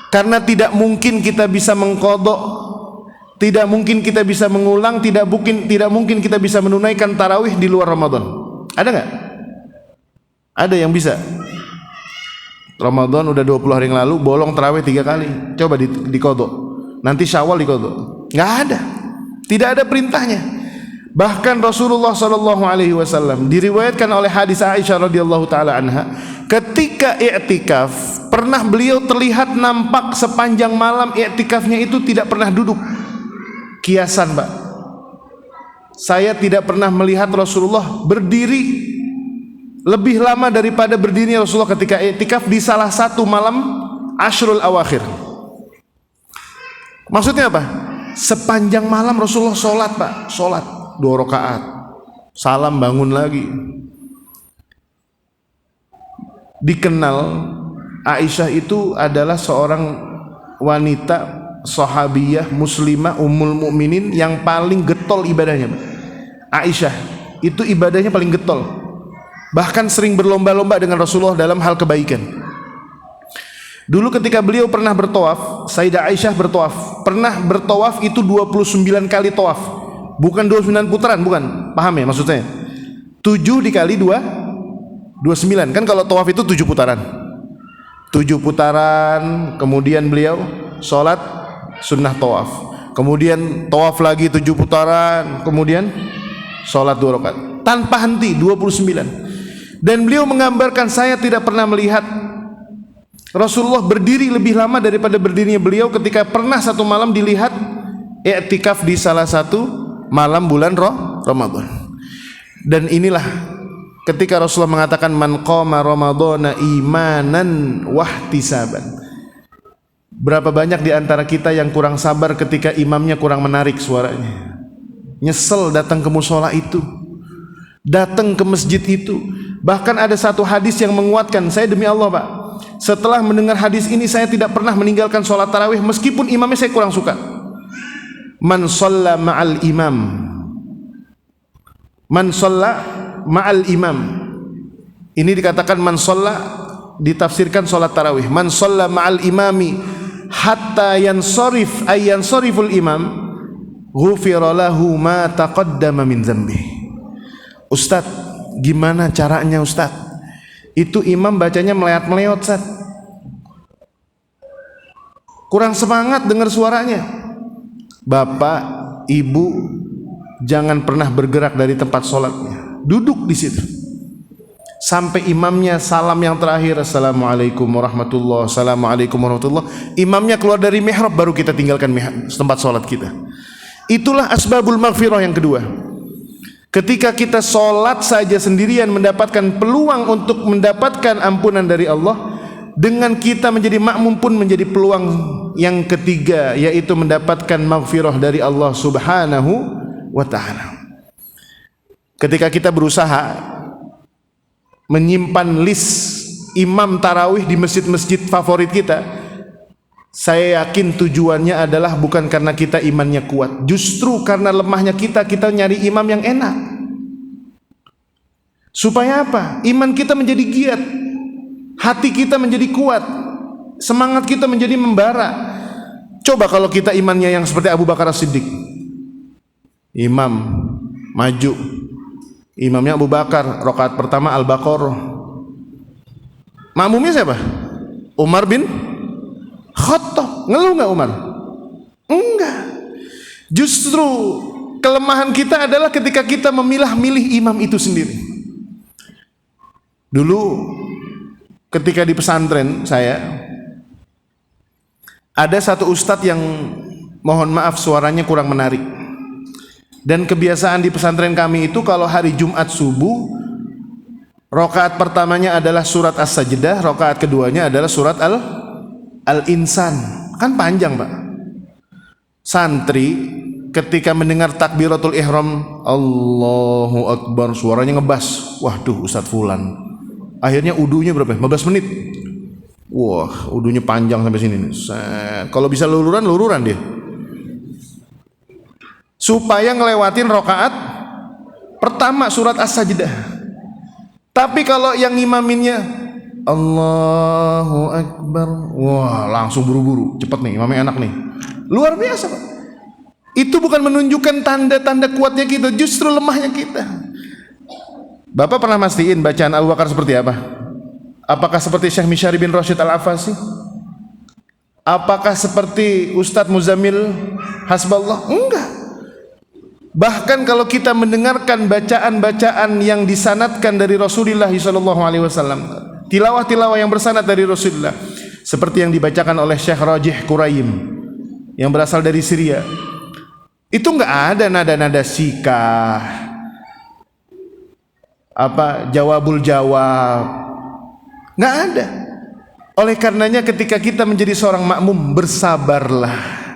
Karena tidak mungkin kita bisa mengqadha, tidak mungkin kita bisa mengulang, tidak mungkin kita bisa menunaikan tarawih di luar Ramadan. Ada nggak? Ada yang bisa? Ramadan udah 20 hari yang lalu, bolong tarawih 3 kali, coba diqadha. Nanti Syawal diqadha. Nggak ada. Tidak ada perintahnya. Bahkan Rasulullah sallallahu alaihi wasallam diriwayatkan oleh hadis Aisyah radhiyallahu taala anha, ketika i'tikaf pernah beliau terlihat nampak sepanjang malam i'tikafnya itu tidak pernah duduk. Kiasan, Pak. Saya tidak pernah melihat Rasulullah berdiri lebih lama daripada berdirinya Rasulullah ketika i'tikaf di salah satu malam Ashrul Awakhir. Maksudnya apa? Sepanjang malam Rasulullah sholat, Pak, sholat 2 rakaat, salam bangun lagi. Dikenal Aisyah itu adalah seorang wanita sahabiyah muslimah ummul mukminin yang paling getol ibadahnya, Pak. Aisyah itu ibadahnya paling getol, bahkan sering berlomba-lomba dengan Rasulullah dalam hal kebaikan. Dulu ketika beliau pernah bertawaf, Sayyidah Aisyah bertawaf, pernah bertawaf itu 29 kali tawaf, bukan 29 putaran, bukan, paham ya maksudnya? 7 dikali 2, 29, kan kalau tawaf itu 7 putaran. 7 putaran, kemudian beliau sholat sunnah tawaf, kemudian tawaf lagi 7 putaran, kemudian sholat 2 rakaat, tanpa henti 29. Dan beliau menggambarkan, saya tidak pernah melihat Rasulullah berdiri lebih lama daripada berdirinya beliau ketika pernah satu malam dilihat i'tikaf di salah satu malam bulan Ramadan. Dan inilah ketika Rasulullah mengatakan man qama ramadhana imanan wahtisaban. Berapa banyak di antara kita yang kurang sabar ketika imamnya kurang menarik suaranya, nyesel datang ke musola itu, datang ke masjid itu. Bahkan ada satu hadis yang menguatkan, saya demi Allah, Pak, setelah mendengar hadis ini saya tidak pernah meninggalkan sholat tarawih meskipun imamnya saya kurang suka. Man shalla ma'al imam, man shalla ma'al imam, ini dikatakan man shalla, ditafsirkan sholat tarawih, man shalla ma'al imami hatta yansarif ay yansariful imam ghufira lahu ma taqaddama min dzambi. Ustaz, gimana caranya Ustaz? Itu imam bacanya meleot-meleot, Ustaz. Kurang semangat dengar suaranya. Bapak, Ibu, jangan pernah bergerak dari tempat sholatnya. Duduk di situ. Sampai imamnya salam yang terakhir, Assalamualaikum warahmatullahi wabarakatuh, Assalamualaikum warahmatullahi wabarakatuh. Imamnya keluar dari mihrab, baru kita tinggalkan tempat sholat kita. Itulah asbabul maghfirah yang kedua. Ketika kita sholat saja sendirian mendapatkan peluang untuk mendapatkan ampunan dari Allah, dengan kita menjadi makmum pun menjadi peluang yang ketiga, yaitu mendapatkan maghfirah dari Allah Subhanahu wa ta'ala. Ketika kita berusaha menyimpan list imam tarawih di masjid-masjid favorit kita, saya yakin tujuannya adalah bukan karena kita imannya kuat, justru karena lemahnya kita nyari imam yang enak. Supaya apa? Iman kita menjadi giat, hati kita menjadi kuat, semangat kita menjadi membara. Coba kalau kita imannya yang seperti Abu Bakar As-Siddiq, imam maju, imamnya Abu Bakar, rakaat pertama Al-Baqarah. Makmumnya siapa? Umar bin Khattab. Ngeluh nggak Umar? Enggak. Justru kelemahan kita adalah ketika kita memilah-milih imam itu sendiri. Dulu ketika di pesantren saya, ada satu ustadz yang mohon maaf suaranya kurang menarik. Dan kebiasaan di pesantren kami itu kalau hari Jumat subuh, rakaat pertamanya adalah surat As-Sajdah, rakaat keduanya adalah surat Al-Insan. Kan panjang, Pak. Santri ketika mendengar takbiratul ihram, Allahu Akbar, suaranya ngebas. Waduh, Ustadz Fulan. Akhirnya udunya berapa? 15 menit. Wah, udunya panjang sampai sini nih. Kalau bisa lururan dia. Supaya ngelewatin rakaat pertama surat As-Sajdah. Tapi kalau yang ngimaminnya Allahu Akbar, wah langsung buru-buru, cepet nih, imamnya enak nih. Luar biasa, Pak. Itu bukan menunjukkan tanda-tanda kuatnya kita, justru lemahnya kita. Bapak pernah mastiin bacaan Abu Bakar seperti apa? Apakah seperti Syekh Misyari bin Rashid Al-Afasi? Apakah seperti Ustadz Muzammil Hasballah? Enggak. Bahkan kalau kita mendengarkan bacaan-bacaan yang disanadkan dari Rasulullah SAW, tilawah-tilawah yang bersanad dari Rasulullah, seperti yang dibacakan oleh Syekh Rajih Quraim yang berasal dari Syria, itu enggak ada nada-nada sikah, jawabul jawab, enggak ada. Oleh karenanya ketika kita menjadi seorang makmum, bersabarlah.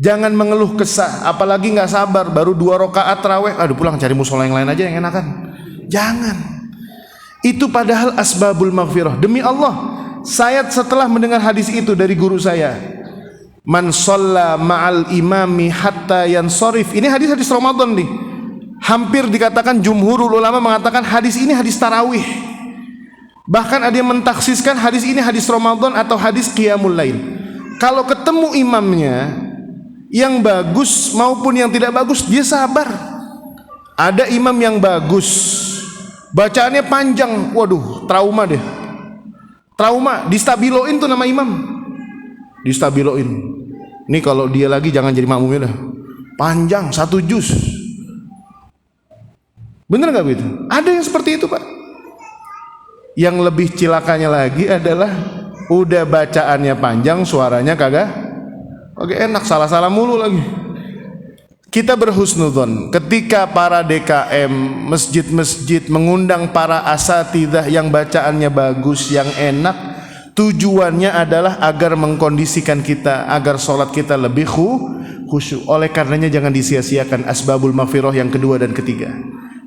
Jangan mengeluh kesah, apalagi nggak sabar baru 2 rakaat tarawih, aduh pulang cari musola yang lain aja yang enakan. Jangan. Itu padahal asbabul maghfirah. Demi Allah, saya setelah mendengar hadis itu dari guru saya, man shalla ma'al imami hatta yansharif. Ini hadis Ramadan nih. Hampir dikatakan jumhurul ulama mengatakan hadis ini hadis tarawih. Bahkan ada yang mentaksiskan hadis ini hadis Ramadan atau hadis qiyamul lail. Kalau ketemu imamnya yang bagus maupun yang tidak bagus, dia sabar. Ada imam yang bagus, bacaannya panjang, waduh, trauma deh. Trauma, distabiloin tuh nama imam. Distabiloin. Ini kalau dia lagi jangan jadi makmumnya dah. Panjang, 1 juz. Bener gak begitu? Ada yang seperti itu, Pak. Yang lebih cilakanya lagi adalah udah bacaannya panjang, suaranya kagak oke, enak, salah-salah mulu lagi. Kita berhusnudzon ketika para DKM, masjid-masjid mengundang para asatidzah yang bacaannya bagus, yang enak, tujuannya adalah agar mengkondisikan kita, agar sholat kita lebih khusyuk. Oleh karenanya jangan disia-siakan asbabul maghfirah yang kedua dan ketiga.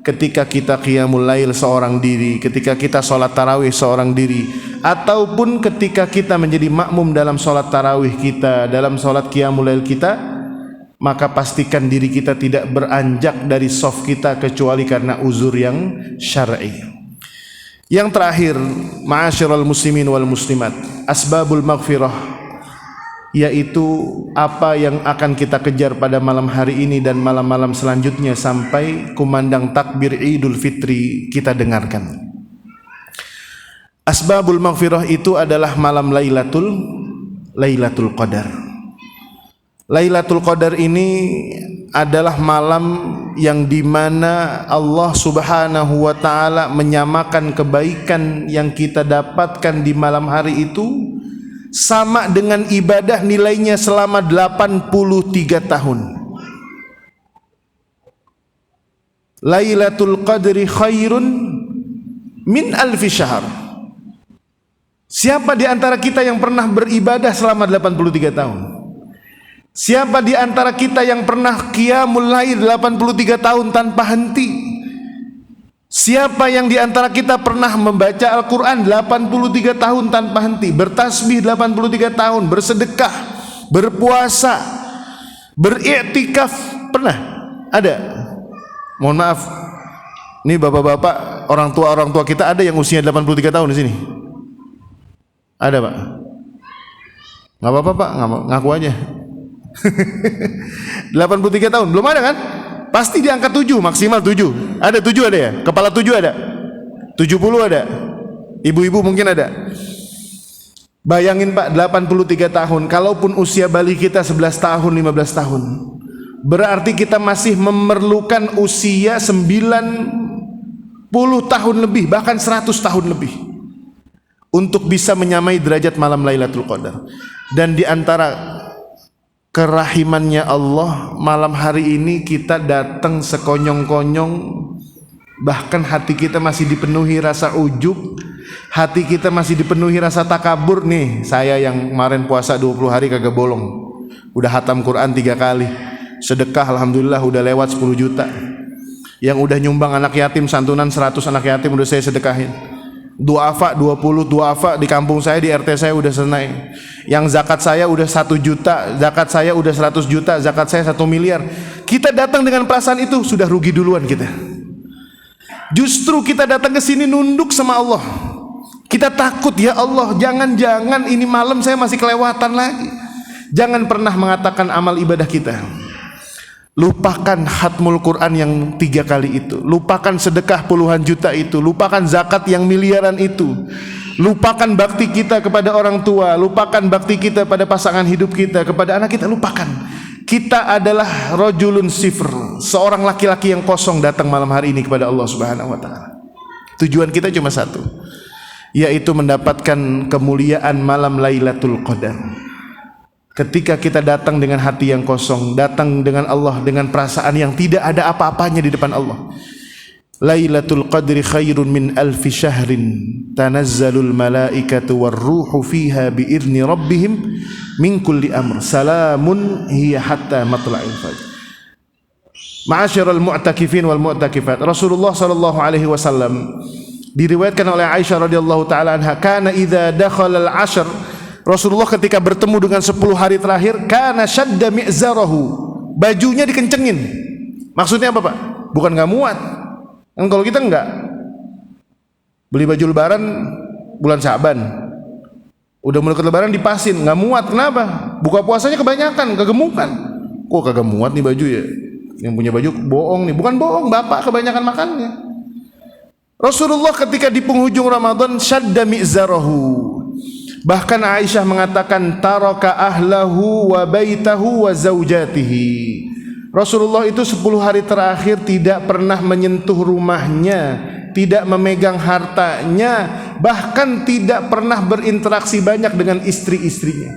Ketika kita qiyamul lail seorang diri, ketika kita sholat tarawih seorang diri, ataupun ketika kita menjadi makmum dalam sholat tarawih kita, dalam sholat qiyamul lail kita, maka pastikan diri kita tidak beranjak dari shaf kita kecuali karena uzur yang syar'i. Yang terakhir, ma'asyiral muslimin wal muslimat, asbabul maghfirah, yaitu apa yang akan kita kejar pada malam hari ini dan malam-malam selanjutnya sampai kumandang takbir Idul Fitri kita dengarkan. Asbabul maghfirah itu adalah malam Lailatul Qadar. Lailatul Qadar ini adalah malam yang dimana Allah Subhanahu wa ta'ala menyamakan kebaikan yang kita dapatkan di malam hari itu sama dengan ibadah nilainya selama 83 tahun. Lailatul Qadri khairun min alfi syahr. Siapa di antara kita yang pernah beribadah selama 83 tahun? Siapa di antara kita yang pernah qiyamul lail 83 tahun tanpa henti? Siapa yang di antara kita pernah membaca Al-Quran 83 tahun tanpa henti, bertasbih 83 tahun, bersedekah, berpuasa, beriktikaf? Pernah? Ada? Mohon maaf, ini bapak-bapak, orang tua kita ada yang usia 83 tahun di sini? Ada, Pak? Nggak apa-apa, Pak, ngaku aja. 83 tahun, belum ada kan? Pasti di angka 7, maksimal 7. Ada 7 ada ya? Kepala 7 ada? 70 ada? Ibu-ibu mungkin ada. Bayangin Pak, 83 tahun, kalaupun usia balik kita 11 tahun, 15 tahun, berarti kita masih memerlukan usia 90 tahun lebih, bahkan 100 tahun lebih untuk bisa menyamai derajat malam Lailatul Qadar. Dan di antara kerahimannya Allah, malam hari ini kita datang sekonyong-konyong, bahkan hati kita masih dipenuhi rasa ujub, hati kita masih dipenuhi rasa takabur. Nih saya yang kemarin puasa 20 hari kagak bolong, udah hatam Quran 3 kali, sedekah alhamdulillah udah lewat 10 juta, yang udah nyumbang anak yatim santunan 100 anak yatim udah saya sedekahin, duafa 20 duafa di kampung saya, di RT saya udah selesai. Yang zakat saya udah 1 juta, zakat saya udah 100 juta, zakat saya 1 miliar. Kita datang dengan perasaan itu sudah rugi duluan kita. Justru kita datang ke sini nunduk sama Allah. Kita takut, ya Allah, jangan-jangan ini malam saya masih kelewatan lagi. Jangan pernah mengatakan amal ibadah kita. Lupakan khatmul Quran yang 3 kali itu, lupakan sedekah puluhan juta itu, lupakan zakat yang miliaran itu, lupakan bakti kita kepada orang tua, lupakan bakti kita pada pasangan hidup kita, kepada anak kita, lupakan. Kita adalah rajulun sifr, seorang laki-laki yang kosong datang malam hari ini kepada Allah Subhanahu wa taala. Tujuan kita cuma satu, yaitu mendapatkan kemuliaan malam Lailatul Qadar. Ketika kita datang dengan hati yang kosong, datang dengan Allah dengan perasaan yang tidak ada apa-apanya di depan Allah. Lailatul Qadri khairun min alfi syahrin tanazzalul malaikatu warruhu fiha biizni rabbihim min kulli amr salamun hiya hatta matla'il fajr. Ma'asyiral mu'takifin wal mu'takifat, Rasulullah sallallahu alaihi wasallam diriwayatkan oleh Aisyah radhiyallahu taala anha, kana idza dakhala al-ashr, Rasulullah ketika bertemu dengan 10 hari terakhir, kana syadda mi'zarahu, bajunya dikencengin. Maksudnya apa Pak? Bukan nggak muat. Kan kalau kita enggak, beli baju lebaran bulan Syaban, udah mulai ke lebaran dipasin, nggak muat. Kenapa? Buka puasanya kebanyakan, kegemukan. Kok kagak muat nih baju ya? Yang punya baju bohong nih. Bukan bohong, bapak kebanyakan makannya. Rasulullah ketika di penghujung Ramadan syadda mi'zarahu. Bahkan Aisyah mengatakan taraka ahlahu wa baitahu wa zaujatihi. Rasulullah itu 10 hari terakhir tidak pernah menyentuh rumahnya, tidak memegang hartanya, bahkan tidak pernah berinteraksi banyak dengan istri-istrinya.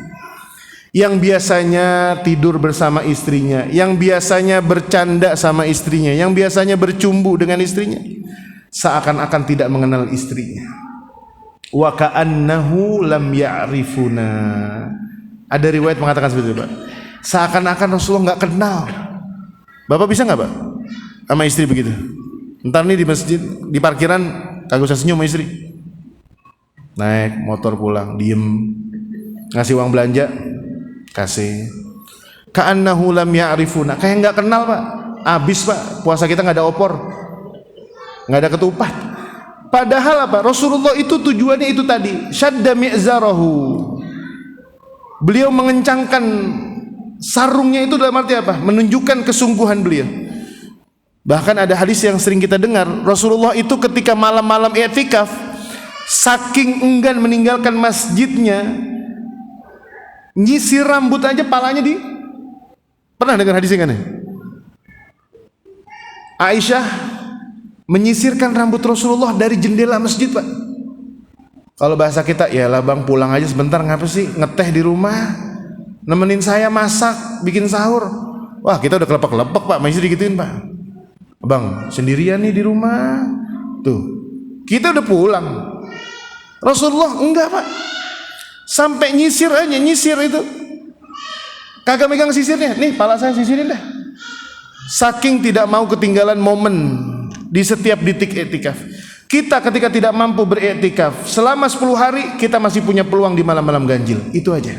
Yang biasanya tidur bersama istrinya, yang biasanya bercanda sama istrinya, yang biasanya bercumbu dengan istrinya, seakan-akan tidak mengenal istrinya. Wa ka'annahu lam ya'rifuna. Ada riwayat mengatakan seperti itu Pak, seakan-akan Rasulullah nggak kenal. Bapak bisa nggak Pak sama istri begitu? Ntar nih di masjid, di parkiran kagak usah senyum sama istri, naik motor pulang diem, ngasih uang belanja kasih. Ka'annahu lam ya'rifuna, kayak nggak kenal Pak. Abis Pak, puasa kita nggak ada opor, nggak ada ketupat. Padahal apa? Rasulullah itu tujuannya itu tadi, syadda mi'zarahu. Beliau mengencangkan sarungnya itu dalam arti apa? Menunjukkan kesungguhan beliau. Bahkan ada hadis yang sering kita dengar, Rasulullah itu ketika malam-malam i'tikaf, saking enggan meninggalkan masjidnya, nyisir rambut aja palanya di. Pernah dengar hadis yang aneh? Aisyah menyisirkan rambut Rasulullah dari jendela masjid Pak. Kalau bahasa kita, ya lah bang pulang aja sebentar, ngapa sih ngeteh di rumah, nemenin saya masak, bikin sahur. Wah kita udah kelepek-kelepek Pak, masih digituin Pak. Bang sendirian nih di rumah, tuh kita udah pulang. Rasulullah enggak Pak, sampai nyisir aja, nyisir itu. Kagak megang sisirnya. Nih, pala saya sisirin dah. Saking tidak mau ketinggalan momen di setiap detik iktikaf. Kita ketika tidak mampu beriktikaf selama 10 hari, kita masih punya peluang di malam-malam ganjil. Itu aja.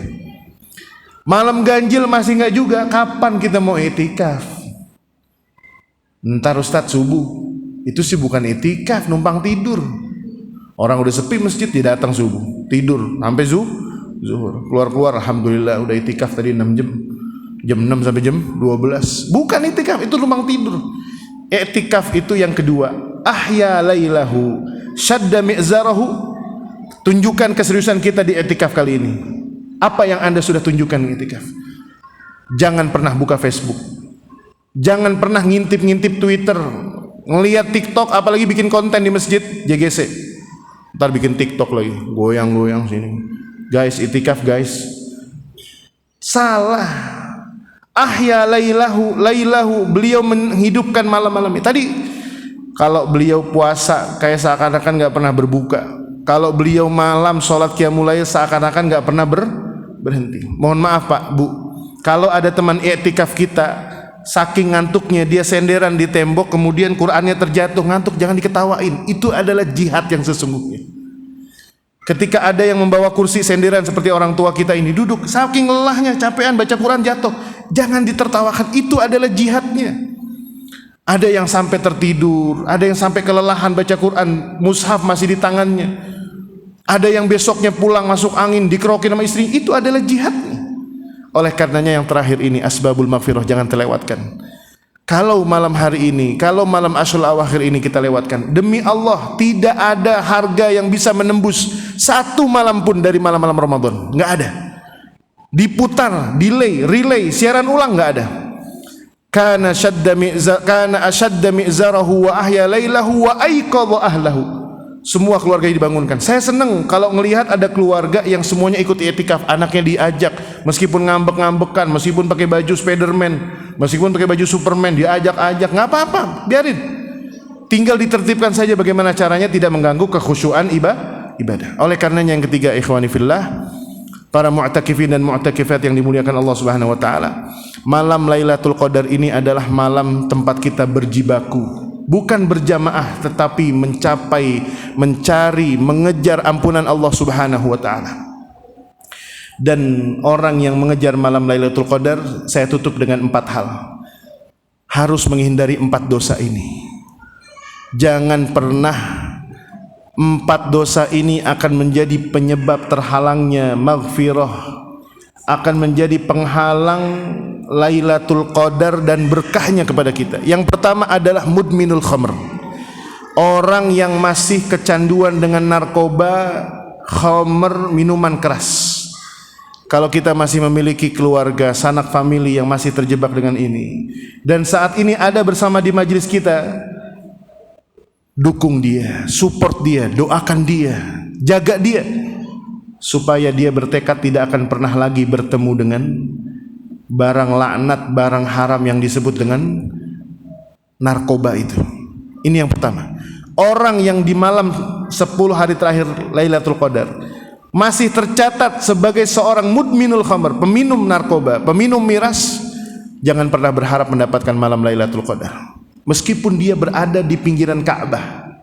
Malam ganjil masih enggak juga, kapan kita mau iktikaf? Ntar Ustadz subuh. Itu sih bukan iktikaf, numpang tidur. Orang udah sepi masjid, dia datang subuh, tidur sampai zuhur. Keluar-keluar, alhamdulillah udah iktikaf tadi 6 jam. Jam 6 sampai jam 12. Bukan iktikaf, itu numpang tidur. Iktikaf itu yang kedua, ahya lailahu syadda mi'zarahu. Tunjukkan keseriusan kita di iktikaf kali ini. Apa yang Anda sudah tunjukkan di iktikaf? Jangan pernah buka Facebook. Jangan pernah ngintip-ngintip Twitter, ngelihat TikTok, apalagi bikin konten di masjid JGC. Ntar bikin TikTok lagi, goyang-goyang sini. Guys, iktikaf guys. Salah. Ahya lailahu, beliau menghidupkan malam-malam ini. Tadi kalau beliau puasa kayak seakan-akan enggak pernah berbuka. Kalau beliau malam salat qiyamul lail seakan-akan enggak pernah berhenti. Mohon maaf Pak, Bu. Kalau ada teman iktikaf kita saking ngantuknya dia senderan di tembok, kemudian Qur'annya terjatuh, ngantuk, jangan diketawain. Itu adalah jihad yang sesungguhnya. Ketika ada yang membawa kursi senderan seperti orang tua kita ini duduk, saking lelahnya, capean baca Quran jatuh, jangan ditertawakan. Itu adalah jihadnya. Ada yang sampai tertidur, ada yang sampai kelelahan baca Quran, mushaf masih di tangannya. Ada yang besoknya pulang masuk angin, dikerokin sama istri. Itu adalah jihadnya. Oleh karenanya yang terakhir ini, asbabul maghfirah, jangan terlewatkan. Kalau malam hari ini, kalau malam Ashrul Awakhir ini kita lewatkan, demi Allah tidak ada harga yang bisa menembus satu malam pun dari malam-malam Ramadan. Nggak ada. Diputar, delay, relay, siaran ulang nggak ada. Kana ashadda mi'zarahu wa ahya lailahu wa aiqadha ahlahu. Semua keluarga dibangunkan. Saya senang kalau ngelihat ada keluarga yang semuanya ikut i'tikaf, anaknya diajak, meskipun ngambek-ngambekan, meskipun pakai baju Spiderman, meskipun pakai baju Superman, diajak-ajak, nggak apa-apa, biarin. Tinggal ditertibkan saja bagaimana caranya tidak mengganggu kekhusyuan ibadah. Oleh karenanya yang ketiga, ikhwani fillah, para mu'takifin dan mu'takifat yang dimuliakan Allah Subhanahu wa taala, malam Lailatul Qadar ini adalah malam tempat kita berjibaku. Bukan berjamaah, tetapi mencari, mengejar ampunan Allah Subhanahu wa taala. Dan orang yang mengejar malam Lailatul Qadar, saya tutup dengan 4 hal. Harus menghindari 4 dosa ini. Jangan pernah 4 dosa ini akan menjadi penyebab terhalangnya maghfirah, akan menjadi penghalang Lailatul Qadar dan berkahnya kepada kita. Yang pertama adalah mudminul khamr. Orang yang masih kecanduan dengan narkoba, khamr, minuman keras. Kalau kita masih memiliki keluarga, sanak famili yang masih terjebak dengan ini, dan saat ini ada bersama di majelis kita, dukung dia, support dia, doakan dia, jaga dia, supaya dia bertekad tidak akan pernah lagi bertemu dengan barang laknat, barang haram yang disebut dengan narkoba itu. Ini yang pertama. Orang yang di malam 10 hari terakhir Lailatul Qadar masih tercatat sebagai seorang mudminul khamr, peminum narkoba, peminum miras, jangan pernah berharap mendapatkan malam Lailatul Qadar. Meskipun dia berada di pinggiran Ka'bah.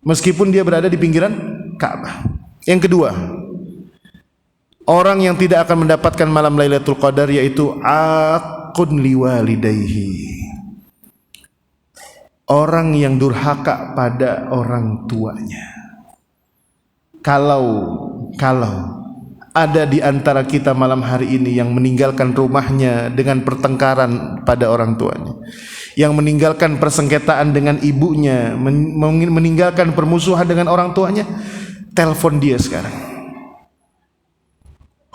Meskipun dia berada di pinggiran Ka'bah. Yang kedua, orang yang tidak akan mendapatkan malam Lailatul Qadar yaitu aqun liwalidayhi. Orang yang durhaka pada orang tuanya. Kalau ada di antara kita malam hari ini yang meninggalkan rumahnya dengan pertengkaran pada orang tuanya, yang meninggalkan persengketaan dengan ibunya, meninggalkan permusuhan dengan orang tuanya, telepon dia sekarang.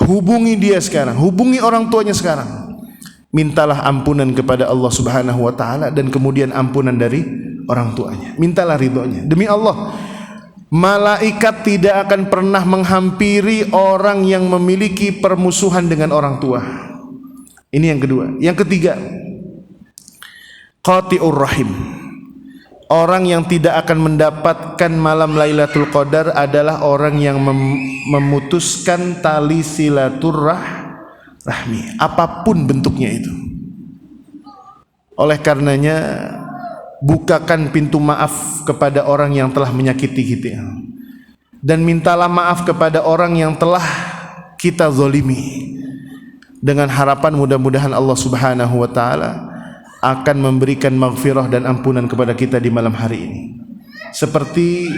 Hubungi dia sekarang, hubungi orang tuanya sekarang. Mintalah ampunan kepada Allah Subhanahu wa taala dan kemudian ampunan dari orang tuanya. Mintalah ridhonya. Demi Allah, malaikat tidak akan pernah menghampiri orang yang memiliki permusuhan dengan orang tua. Ini yang kedua. Yang ketiga, qati'ur rahim. Orang yang tidak akan mendapatkan malam Lailatul Qadar adalah orang yang memutuskan rahmi, apapun bentuknya itu. Oleh karenanya, bukakan pintu maaf kepada orang yang telah menyakiti kita, dan mintalah maaf kepada orang yang telah kita zalimi, dengan harapan mudah-mudahan Allah Subhanahu wa taala akan memberikan maghfirah dan ampunan kepada kita di malam hari ini. Seperti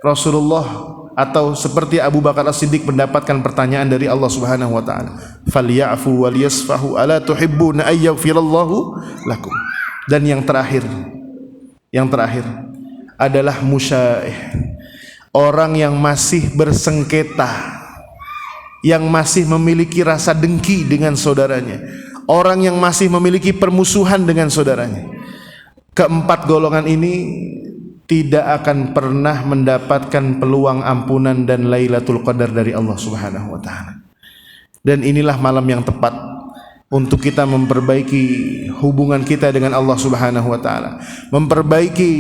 Rasulullah atau seperti Abu Bakar As-Siddiq mendapatkan pertanyaan dari Allah Subhanahu wa taala, "Falyafu wal yasfahu ala tuhibbuna ay yaghfirallahu lakum." Dan yang terakhir adalah musyaih, orang yang masih bersengketa, yang masih memiliki rasa dengki dengan saudaranya, orang yang masih memiliki permusuhan dengan saudaranya. Keempat golongan ini tidak akan pernah mendapatkan peluang ampunan dan Lailatul Qadar dari Allah Subhanahu wa taala. Dan inilah malam yang tepat untuk kita memperbaiki hubungan kita dengan Allah Subhanahu wa taala, memperbaiki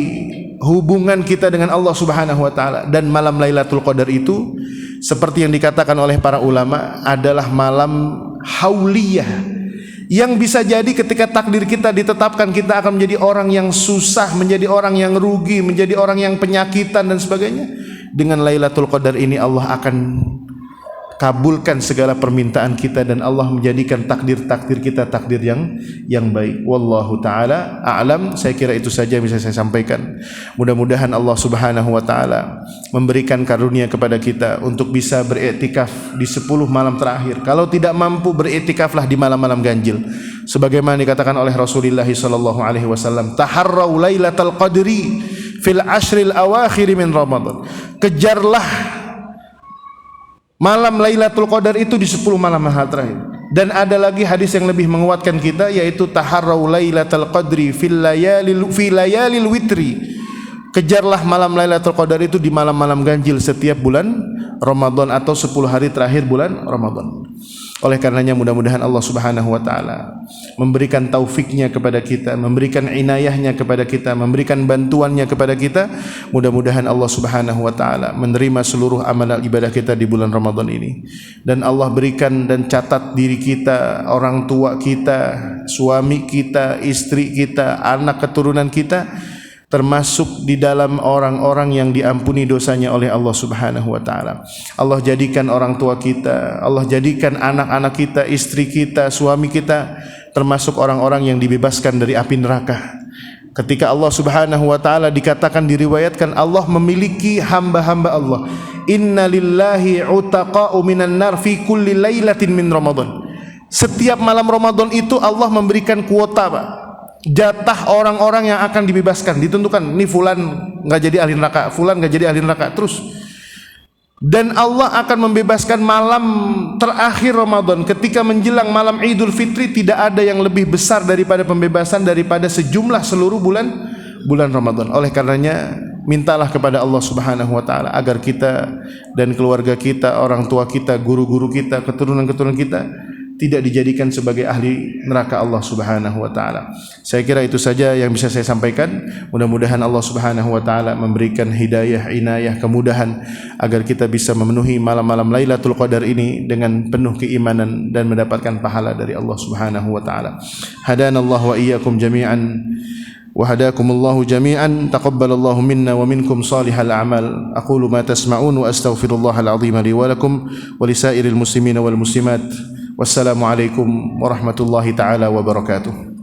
hubungan kita dengan Allah Subhanahu wa taala. Dan malam Lailatul Qadar itu seperti yang dikatakan oleh para ulama adalah malam hauliyah, yang bisa jadi ketika takdir kita ditetapkan kita akan menjadi orang yang susah, menjadi orang yang rugi, menjadi orang yang penyakitan dan sebagainya. Dengan Lailatul Qadar ini Allah akan kabulkan segala permintaan kita dan Allah menjadikan takdir-takdir kita takdir yang baik. Wallahu taala a'lam. Saya kira itu saja yang bisa saya sampaikan. Mudah-mudahan Allah Subhanahu wa taala memberikan karunia kepada kita untuk bisa beriktikaf di 10 malam terakhir. Kalau tidak mampu, beriktikaflah di malam-malam ganjil. Sebagaimana dikatakan oleh Rasulullah sallallahu alaihi wasallam, "Taharrau lailatal qadri fil ashril awakhir min Ramadan." Kejarlah malam Lailatul Qadar itu di 10 malam terakhir. Dan ada lagi hadis yang lebih menguatkan kita, yaitu taharrau Lailatul Qadri fi layalil witri. Kejarlah malam Lailatul Qadar itu di malam-malam ganjil setiap bulan Ramadan atau 10 hari terakhir bulan Ramadan. Oleh karenanya mudah-mudahan Allah Subhanahu wa taala memberikan taufiknya kepada kita, memberikan inayahnya kepada kita, memberikan bantuannya kepada kita. Mudah-mudahan Allah Subhanahu wa taala menerima seluruh amal ibadah kita di bulan Ramadan ini. Dan Allah berikan dan catat diri kita, orang tua kita, suami kita, istri kita, anak keturunan kita termasuk di dalam orang-orang yang diampuni dosanya oleh Allah Subhanahu wa taala. Allah jadikan orang tua kita, Allah jadikan anak-anak kita, istri kita, suami kita termasuk orang-orang yang dibebaskan dari api neraka. Ketika Allah Subhanahu wa taala dikatakan, diriwayatkan Allah memiliki hamba-hamba Allah, "Inna lillahi utaqa'u minan nar fi kulli lailatin min Ramadan." Setiap malam Ramadan itu Allah memberikan kuota, Pak, jatah orang-orang yang akan dibebaskan, ditentukan. Ini fulan nggak jadi ahli neraka, fulan nggak jadi ahli neraka, terus. Dan Allah akan membebaskan malam terakhir Ramadan ketika menjelang malam Idul Fitri. Tidak ada yang lebih besar daripada pembebasan daripada sejumlah seluruh bulan Ramadan. Oleh karenanya mintalah kepada Allah Subhanahu wa taala agar kita dan keluarga kita, orang tua kita, guru-guru kita, keturunan-keturunan kita tidak dijadikan sebagai ahli neraka Allah Subhanahu wa taala. Saya kira itu saja yang bisa saya sampaikan. Mudah-mudahan Allah Subhanahu wa taala memberikan hidayah, inayah, kemudahan agar kita bisa memenuhi malam-malam Lailatul Qadar ini dengan penuh keimanan dan mendapatkan pahala dari Allah Subhanahu wa taala. Hadanallahu wa iyyakum jami'an wa hadakumullahu jami'an. Taqabbalallahu minna wa minkum salihal a'mal. Aqulu ma tasma'un wa astaghfirullahal azim li wa lakum wa lisairil muslimina wal muslimat. Wassalamualaikum warahmatullahi taala wabarakatuh.